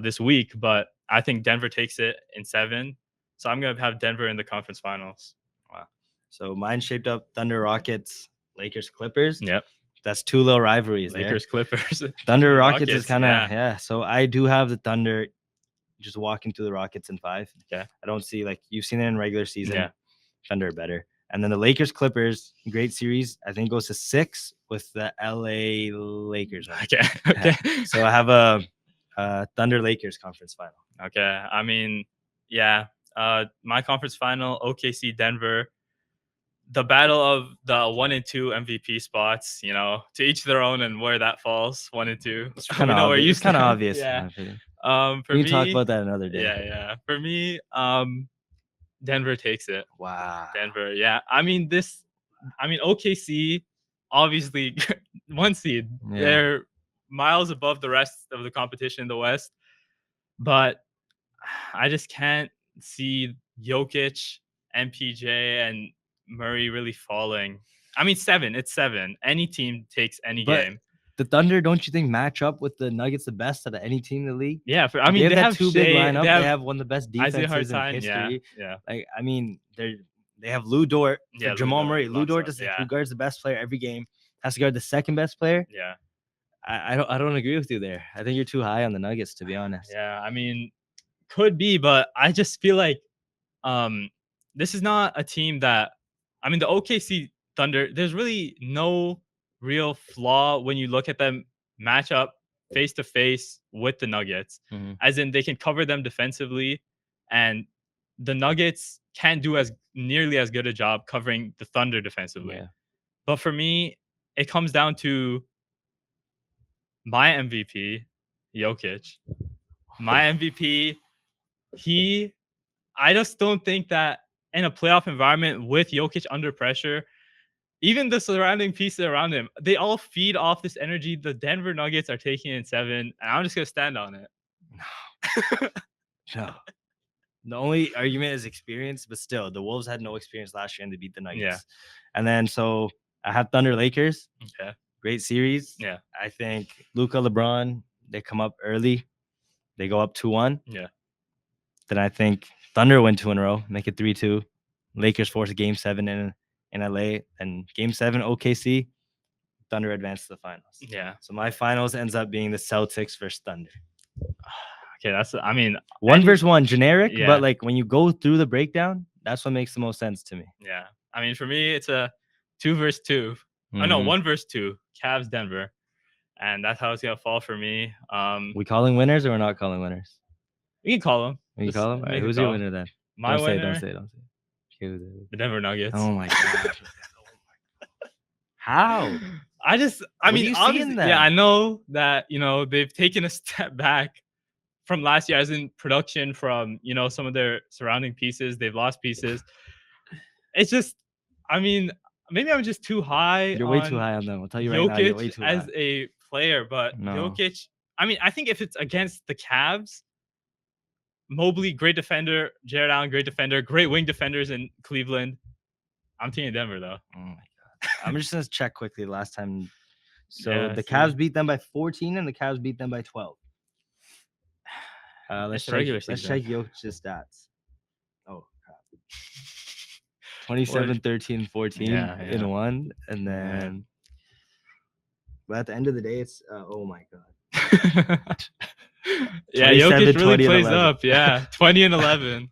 this week, but I think Denver takes it in 7. So I'm going to have Denver in the conference finals. Wow. So mine shaped up Thunder, Rockets, Lakers, Clippers. Yep. That's 2 little rivalries. Lakers, Clippers. Thunder, Rockets is kind of, So I do have the Thunder just walking through the Rockets in 5. Okay. I don't see, you've seen it in regular season. Yeah. Thunder are better. And then the Lakers, Clippers, great series. I think goes to 6 with the LA Lakers. Okay. Okay. Yeah. So I have a Thunder Lakers conference final. Okay. I mean, yeah. My conference final, OKC, Denver. The battle of the 1 and 2 MVP spots, to each their own and where that falls, 1 and 2. It's kind of obvious. It's kind of obvious. Yeah. For me, talk about that another day. Yeah. For me, Denver takes it. Wow. Denver. Yeah. I mean, OKC, obviously 1 seed. Yeah. They're miles above the rest of the competition in the West. But I just can't see Jokic, MPJ, and Murray really falling. I mean, 7. It's 7. Any team takes any game. The Thunder, don't you think, match up with the Nuggets the best out of any team in the league? Yeah, they have 2 big lineup. They have one of the best defenses in history. Yeah. I mean, they have Lou Dort, Jamal Murray. Lou Dort who guards the best player every game, has to guard the second best player. Yeah. I don't agree with you there. I think you're too high on the Nuggets, to be honest. Yeah, I mean, could be, but I just feel like this is not a team that. I mean, the OKC Thunder. There's really no real flaw when you look at them match up face to face with the Nuggets, as in they can cover them defensively, and the Nuggets can't do as nearly as good a job covering the Thunder defensively. Yeah. But for me, it comes down to my MVP, Jokic. My MVP, I just don't think that in a playoff environment with Jokic under pressure, even the surrounding pieces around him, they all feed off this energy. The Denver Nuggets are taking it in 7, and I'm just going to stand on it. No. The only argument is experience, but still, the Wolves had no experience last year and they beat the Nuggets. Yeah. And then, so I have Thunder Lakers. Okay. Great series. Yeah. I think Luka, LeBron, they come up early. They go up 2-1. Yeah. Then I think Thunder win 2 in a row, make it 3-2. Lakers force a game 7 in LA, and game 7 OKC. Thunder advance to the finals. Yeah. So my finals ends up being the Celtics versus Thunder. Okay, that's. I mean, one versus one, generic, but like when you go through the breakdown, that's what makes the most sense to me. Yeah, I mean, for me, it's a 2 versus 2. Oh no, 1 versus 2. Cavs, Denver, and that's how it's gonna fall for me. We calling winners or we're not calling winners? We can call them. We call them. Right, who's your winner then? My winner. Don't say. The Denver Nuggets. Oh my god. How? I mean, yeah, I know that, they've taken a step back from last year as in production from, some of their surrounding pieces. They've lost pieces. It's just, I mean, maybe I'm just too high. You're way too high on them. I'll tell you right now, you're way too high. As a player, but Jokic, I mean, I think if it's against the Cavs, Mobley, great defender, Jared Allen, great defender, great wing defenders in Cleveland. I'm taking Denver though. Oh my god. I'm just gonna check quickly the last time. So the Cavs beat them by 14 and the Cavs beat them by 12. Let's check Jokic's stats. Oh crap. 27, 13, 14 in one. And then but at the end of the day, it's oh my god. Yeah, Jokic really plays up. Yeah, 20 and 11.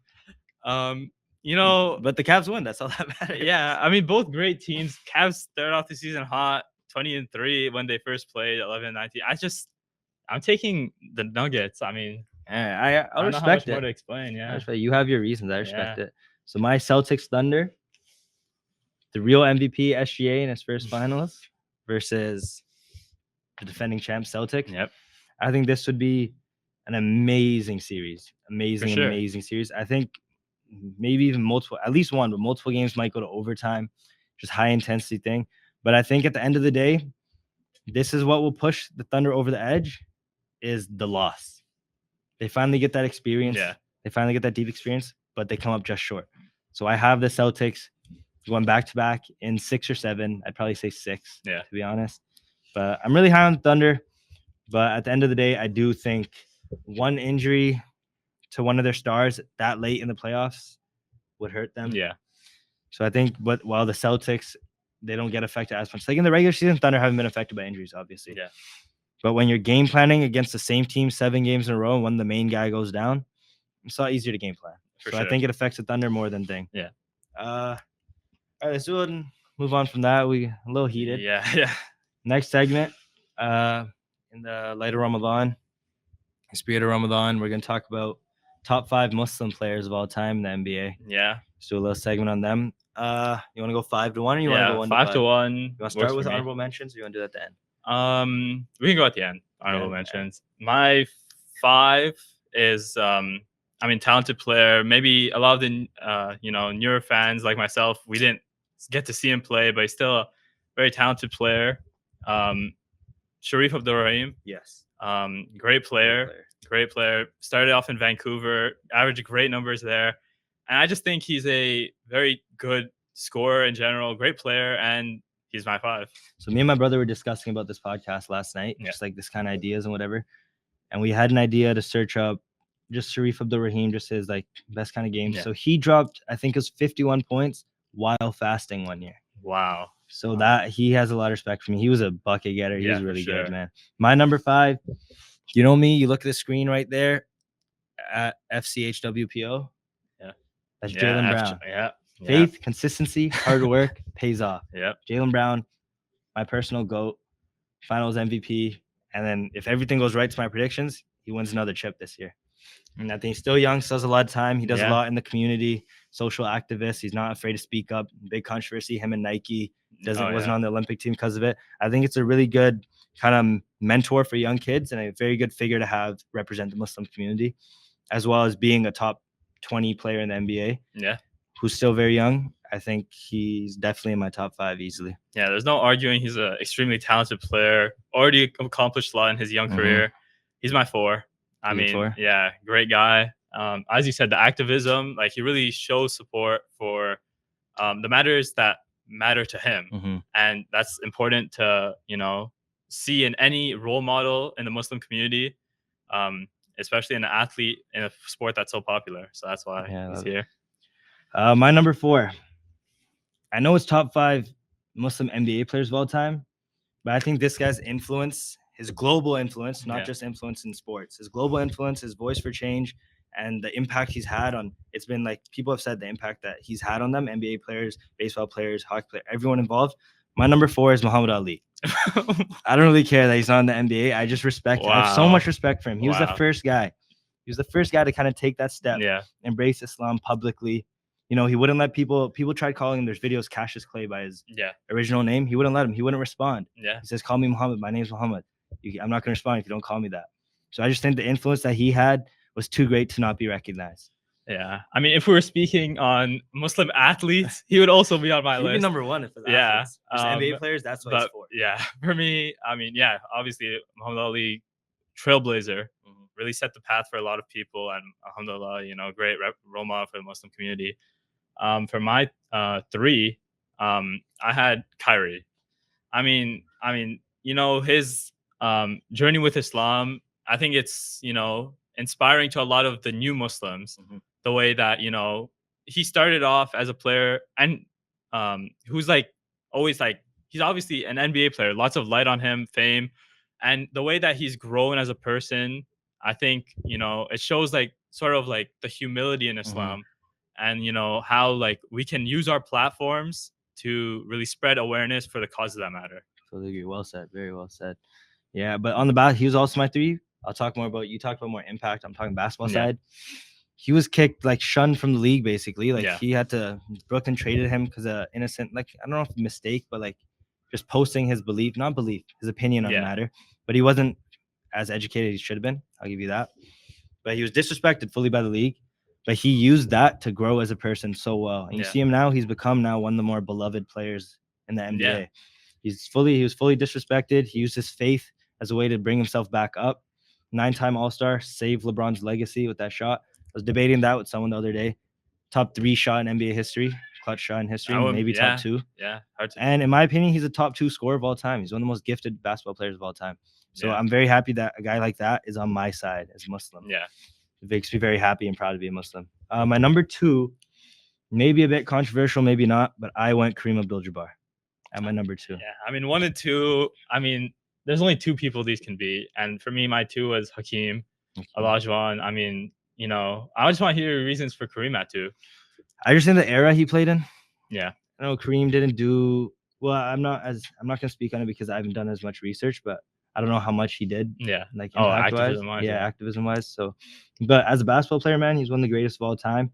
But the Cavs win. That's all that matters. Yeah, I mean, both great teams. Cavs started off the season hot, 20 and 3 when they first played, 11 and 19. I'm taking the Nuggets. I mean, I'll respect it. More to explain. Yeah, you have your reasons. I respect it. So my Celtics Thunder, the real MVP SGA in his first finals versus the defending champ Celtics. Yep. I think this would be an amazing series. Amazing series. I think maybe even at least one, but multiple games might go to overtime. Just high intensity thing. But I think at the end of the day, this is what will push the Thunder over the edge is the loss. They finally get that experience. Yeah. They finally get that deep experience, but they come up just short. So I have the Celtics going back to back in 6 or 7. I'd probably say 6, to be honest. But I'm really high on the Thunder. But at the end of the day, I do think one injury to one of their stars that late in the playoffs would hurt them. Yeah. So I think, but while the Celtics, they don't get affected as much. Like in the regular season, Thunder haven't been affected by injuries, obviously. Yeah. But when you're game planning against the same team 7 games in a row, and when the main guy goes down, it's a lot easier to game plan. I think it affects the Thunder more than Thing. Yeah. All right, let's do it and move on from that. We a little heated. Yeah. Next segment, in the light of Ramadan, in spirit of Ramadan, we're going to talk about top 5 Muslim players of all time in the NBA. Yeah. Let's do a little segment on them. You want to go 5 to 1 or you want to go 1 5 to 1? You want to start with honorable mentions or you want to do that at the end? We can go at the end. Honorable mentions. My 5 is talented player. Maybe a lot of the newer fans like myself, we didn't get to see him play, but he's still a very talented player. Sharif Abdul-Rahim. Yes. Great player. Started off in Vancouver, averaged great numbers there. And I just think he's a very good scorer in general, great player, and he's my 5. So me and my brother were discussing about this podcast last night, just like this kind of ideas and whatever. And we had an idea to search up just Sharif Abdul-Rahim, just his like best kind of game. Yeah. So he dropped, I think it was 51 points while fasting one year. Wow. So that he has a lot of respect for me. He was a bucket getter. He was really good, man. My number 5, you know me, you look at the screen right there at FCHWPO. Yeah. That's Jaylen Brown. Yeah. Faith, consistency, hard work pays off. Yep. Jaylen Brown, my personal GOAT, finals MVP. And then if everything goes right to my predictions, he wins another chip this year. And I think he's still young, still has a lot of time. He does a lot in the community, social activist. He's not afraid to speak up. Big controversy, him and Nike. Wasn't on the Olympic team because of it. I think it's a really good kind of mentor for young kids and a very good figure to have represent the Muslim community, as well as being a top 20 player in the NBA. Yeah. Who's still very young. I think he's definitely in my top 5 easily. Yeah, there's no arguing. He's an extremely talented player, already accomplished a lot in his young career. He's my 4. I mean, 4? Yeah, great guy. As you said, the activism, like he really shows support for the matters that matter to him. And that's important to, see in any role model in the Muslim community, especially an athlete in a sport that's so popular. So that's why he's here. My number 4. I know it's top 5 Muslim NBA players of all time, but I think this guy's influence, his global influence, not just influence in sports, his global influence, his voice for change, and the impact he's had on. It's been like people have said the impact that he's had on them, NBA players, baseball players, hockey players, everyone involved. My number 4 is Muhammad Ali. I don't really care that he's not in the NBA. I just respect him. I have so much respect for him. He was the first guy. He was the first guy to kind of take that step, embrace Islam publicly. You know, he wouldn't let people tried calling him, there's videos, Cassius Clay by his original name. He wouldn't let him. He wouldn't respond. He says, call me Muhammad. My name's Muhammad. I'm not going to respond if you don't call me that. So I just think the influence that he had was too great to not be recognized. Yeah. I mean, if we were speaking on Muslim athletes, he would also be on my list. He'd be number 1 if it's athletes. Just NBA players, that's what he's for. Yeah. For me, I mean, obviously, Muhammad Ali, trailblazer, really set the path for a lot of people. And alhamdulillah, you know, great role model for the Muslim community. For my 3, I had Kyrie. I mean, you know, his journey with Islam, I think it's, you know, inspiring to a lot of the new Muslims. The way that, you know, he started off as a player and who's like always like, he's obviously an NBA player, lots of light on him, fame, and the way that he's grown as a person, I think, you know, it shows like sort of like the humility in Islam. And, you know, how like we can use our platforms to really spread awareness for the causes that matter. Totally agree. Well said. Very well said. Yeah, but on the bat, he was also my 3. I'll talk more about, you talked about more impact. I'm talking basketball side. He was kicked, like shunned from the league, basically. Like he had to, Brooklyn traded him because of innocent, like, I don't know if mistake, but like just posting his his opinion on the matter. But he wasn't as educated as he should have been. I'll give you that. But he was disrespected fully by the league. But he used that to grow as a person so well. And you see him now, he's become now one of the more beloved players in the NBA. He was fully disrespected. He used his faith as a way to bring himself back up. 9-time All-Star, saved LeBron's legacy with that shot. I was debating that with someone the other day. Top 3 shot in NBA history, clutch shot in history, maybe top 2. Yeah, hard to. And in my opinion, he's a top 2 scorer of all time. He's one of the most gifted basketball players of all time. So I'm very happy that a guy like that is on my side as Muslim. Yeah. It makes me very happy and proud to be a Muslim. My number 2, maybe a bit controversial, maybe not, but I went Kareem Abdul-Jabbar at my number 2. Yeah, I mean, 1 and 2, I mean, there's only 2 people these can be. And for me, my 2 was Hakeem Olajuwon. I mean, you know, I just want to hear your reasons for Kareem at 2. I just think the era he played in. Yeah. I know Kareem didn't do well. I'm not gonna speak on it because I haven't done as much research, but I don't know how much he did. Yeah. Like activism-wise. Yeah, activism-wise. So, but as a basketball player, man, he's one of the greatest of all time.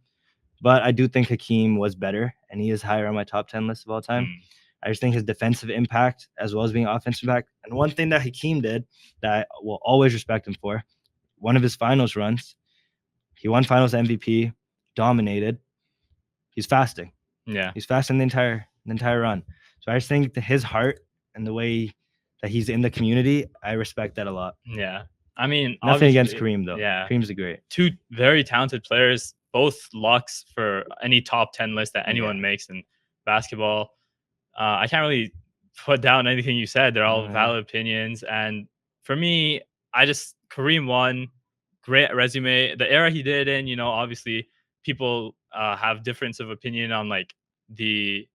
But I do think Hakeem was better, and he is higher on my top 10 list of all time. I just think his defensive impact as well as being offensive impact. And one thing that Hakeem did that I will always respect him for, one of his finals runs, he won finals MVP, dominated. He's fasting. Yeah. He's fasting the entire run. So I just think that his heart and the way that he's in the community, I respect that a lot. Yeah. I mean, nothing against Kareem though. Yeah. Kareem's a great. 2 very talented players, both locks for any top 10 list that anyone makes in basketball. I can't really put down anything you said. They're all valid opinions. And for me, Kareem won, great resume. The era he did in, you know, obviously people have difference of opinion on like the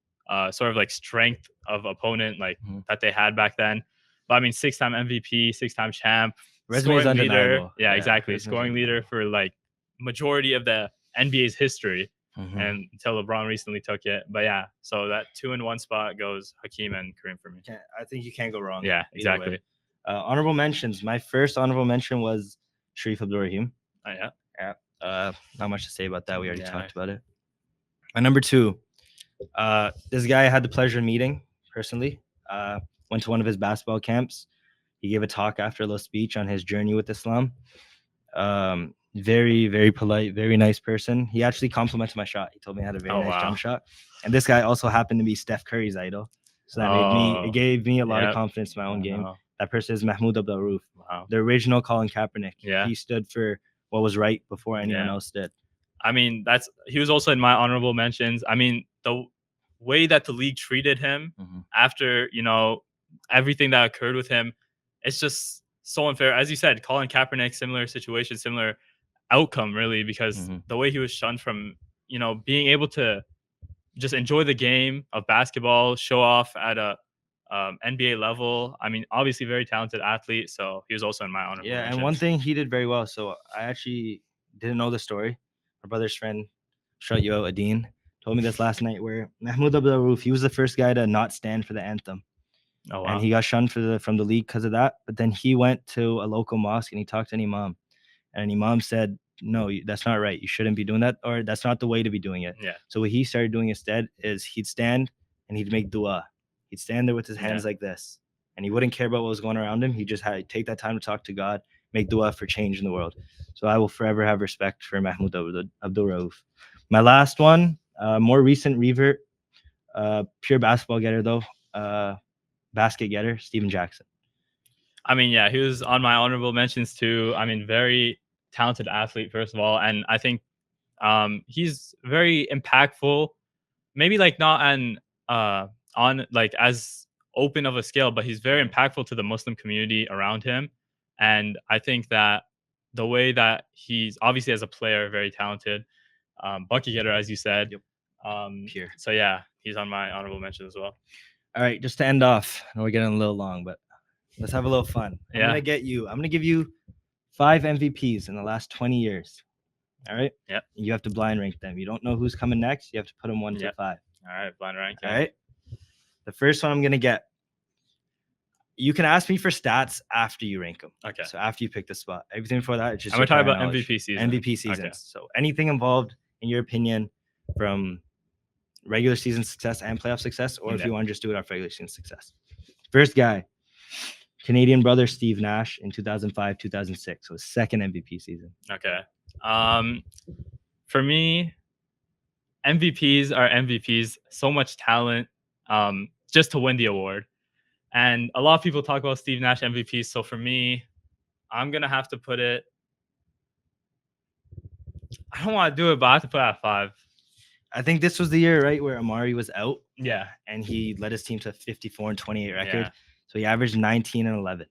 sort of like strength of opponent like that they had back then. But I mean, 6-time MVP, 6-time champ, scoring leader. Yeah, exactly. Scoring leader for like majority of the NBA's history. And until LeBron recently took it. But yeah, so that 2 and 1 spot goes Hakeem and Kareem for me. I think you can't go wrong. Yeah, exactly. Honorable mentions. My first honorable mention was Sharif Abdul-Rahim. Oh, yeah. Yeah. Not much to say about that. We already talked about it. My number 2, this guy I had the pleasure of meeting personally. Went to one of his basketball camps. He gave a talk after a little speech on his journey with Islam. Very, very polite, very nice person. He actually complimented my shot. He told me I had a very nice jump shot. And this guy also happened to be Steph Curry's idol. So that gave me a lot of confidence in my own game. That person is Mahmoud Abdul-Rauf, the original Colin Kaepernick. Yeah. He stood for what was right before anyone else did. I mean, he was also in my honorable mentions. I mean, the way that the league treated him after, you know, everything that occurred with him, it's just so unfair. As you said, Colin Kaepernick, similar situation, similar outcome, really, because the way he was shunned from, you know, being able to just enjoy the game of basketball, show off at a NBA level. I mean, obviously very talented athlete, so he was also in my honorable mentions. And one thing he did very well. So I actually didn't know the story. My brother's friend, shout you out, Adine, told me this last night. Where Mahmoud Abdul Rauf, he was the first guy to not stand for the anthem. Oh, wow. And he got shunned from the league because of that. But then he went to a local mosque and he talked to an imam, and an imam said, "No, that's not right. You shouldn't be doing that, or that's not the way to be doing it." Yeah. So what he started doing instead is he'd stand and he'd make dua. He'd stand there with his hands like this, and he wouldn't care about what was going around him. He just had to take that time to talk to God, make dua for change in the world. So I will forever have respect for Mahmoud Abdul Rauf. My last one, more recent revert, pure basketball getter though, basket getter, Steven Jackson. I mean, yeah, he was on my honorable mentions too. I mean, very talented athlete, first of all. And I think he's very impactful. Maybe like not on like as open of a scale, but he's very impactful to the Muslim community around him. And I think that the way that he's obviously as a player, very talented, bucket getter, as you said. Yep. Pure. So yeah, he's on my honorable mention as well. All right, just to end off, I know we're getting a little long, but let's have a little fun. I'm gonna give you 5 MVPs in the last 20 years. All right. Yeah. You have to blind rank them. You don't know who's coming next. You have to put them 1 to 5. All right, blind rank. All right. The first one I'm gonna get. You can ask me for stats after you rank them. Okay. So after you pick the spot, everything before that, it's just. I'm gonna talk about MVP season. MVP seasons. Okay. So anything involved, in your opinion, from regular season success and playoff success, or if you want to just do it off regular season success. First guy, Canadian brother Steve Nash in 2005-2006. So his second MVP season. Okay. For me, MVPs are MVPs. So much talent, just to win the award. And a lot of people talk about Steve Nash MVPs. So for me, I'm gonna have to put it. I don't want to do it, but I have to put it at 5. I think this was the year, right, where Amari was out. Yeah. And he led his team to 54-28 record. Yeah. So he averaged 19 and 11.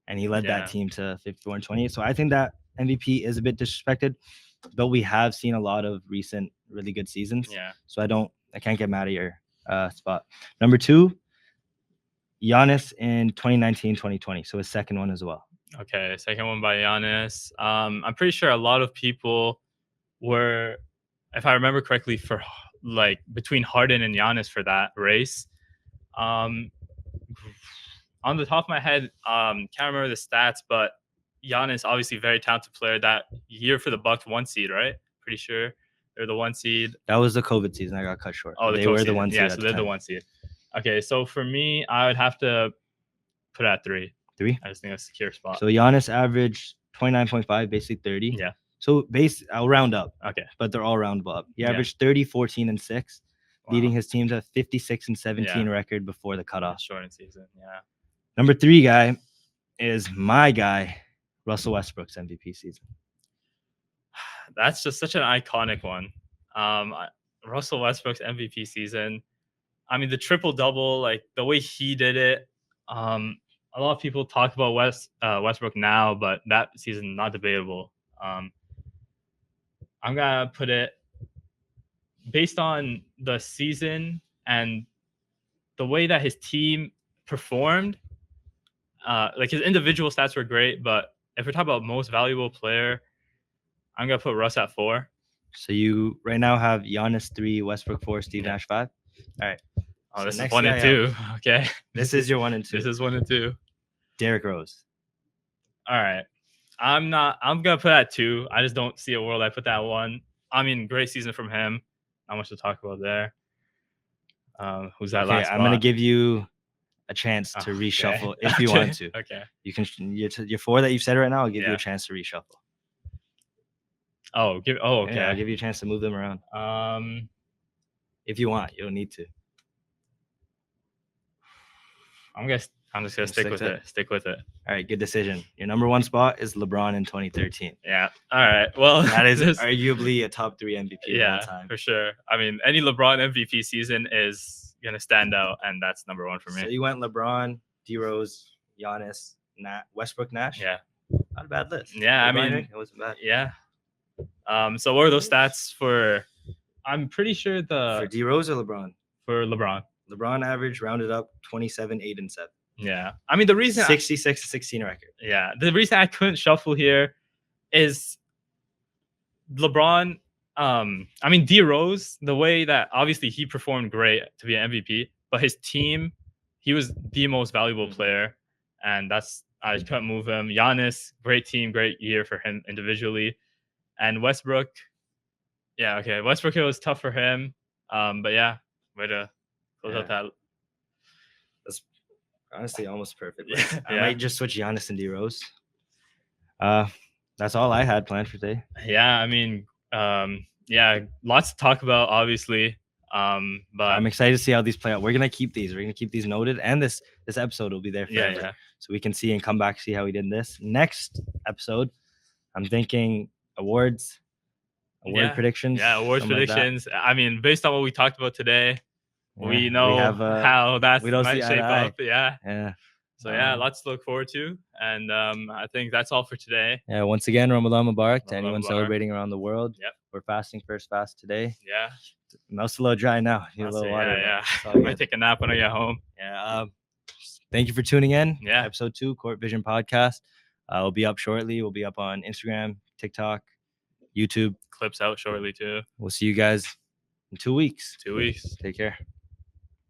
And he led that team to 54-28. So I think that MVP is a bit disrespected, but we have seen a lot of recent really good seasons. Yeah. So I can't get mad at your spot. Number 2, Giannis in 2019-2020. So his second one as well. Okay, second one by Giannis. I'm pretty sure a lot of people were, if I remember correctly, for like between Harden and Giannis for that race. On the top of my head, can't remember the stats, but Giannis, obviously very talented player. That year for the Bucks, 1 seed, right? Pretty sure they're the 1 seed. That was the COVID season. I got cut short. Oh, they were the 1 seed. Yeah, so they're the 1 seed. Okay, so for me, I would have to put it at 3. 3? I just think that's a secure spot. So Giannis averaged 29.5, basically 30. Yeah. So I'll round up. Okay. But they're all roundable up. He averaged 30, 14, and 6, leading his team to 56 and 17 record before the cutoff. Shortened season, yeah. Number 3 guy is my guy, Russell Westbrook's MVP season. That's just such an iconic one. Russell Westbrook's MVP season. I mean, the triple-double, like the way he did it. A lot of people talk about Westbrook now, but that season, not debatable. I'm going to put it based on the season and the way that his team performed. Like his individual stats were great, but if we're talking about most valuable player, I'm going to put Russ at 4. So you right now have Giannis 3, Westbrook 4, Steve Nash 5. All right. Oh, so this is 1 and 2. Okay. This is your 1 and 2. This is 1 and 2. Derrick Rose. All right. I'm gonna put that 2. I just don't see a world I put that 1. I mean, great season from him. Not much to talk about there. Who's that last spot? I'm gonna give you a chance to reshuffle if you want to. Okay. You can your 4 that you've said right now. I'll give you a chance to reshuffle. Okay. Yeah, I'll give you a chance to move them around. If you want, you don't need to. I'm just gonna stick with it. Stick with it. All right, good decision. Your number 1 spot is LeBron in 2013. Yeah. All right. Well, that is arguably a top 3 MVP of all time. For sure. I mean, any LeBron MVP season is gonna stand out, and that's number 1 for me. So you went LeBron, D Rose, Giannis, Westbrook, Nash. Yeah. Not a bad list. Yeah, I mean, it wasn't bad. Yeah. So what are those stats for? I'm pretty sure for D Rose or LeBron. For LeBron. LeBron average rounded up 27, 8, and 7. Yeah, I mean the reason 66-16 record. Yeah, the reason I couldn't shuffle here is LeBron. I mean D Rose, the way that obviously he performed great to be an MVP, but his team, he was the most valuable player, and I couldn't move him. Giannis, great team, great year for him individually, and Westbrook. Yeah, okay, Westbrook, it was tough for him, but yeah, way to close out that. That's honestly almost perfect. I might just switch Giannis and D Rose. That's all I had planned for today. Yeah, I mean, lots to talk about, obviously. But I'm excited to see how these play out. We're gonna keep these. We're gonna keep these noted, and this episode will be there forever. So we can see and come back, see how we did this next episode. I'm thinking award predictions. Yeah, awards predictions. Like I mean, based on what we talked about today, we know how that's might shape up. Yeah. So lots to look forward to, and I think that's all for today. Yeah, once again, Ramadan Mubarak to anyone celebrating around the world. Yep, we're fasting first fast today. Yeah, mouth's a little dry now. Need a little water. I might take a nap when I get home. Yeah. Thank you for tuning in. Yeah, episode 2, CourtVision podcast. We'll be up shortly. We'll be up on Instagram, TikTok, YouTube. Clips out shortly too. We'll see you guys in 2 weeks. 2 weeks. Take care.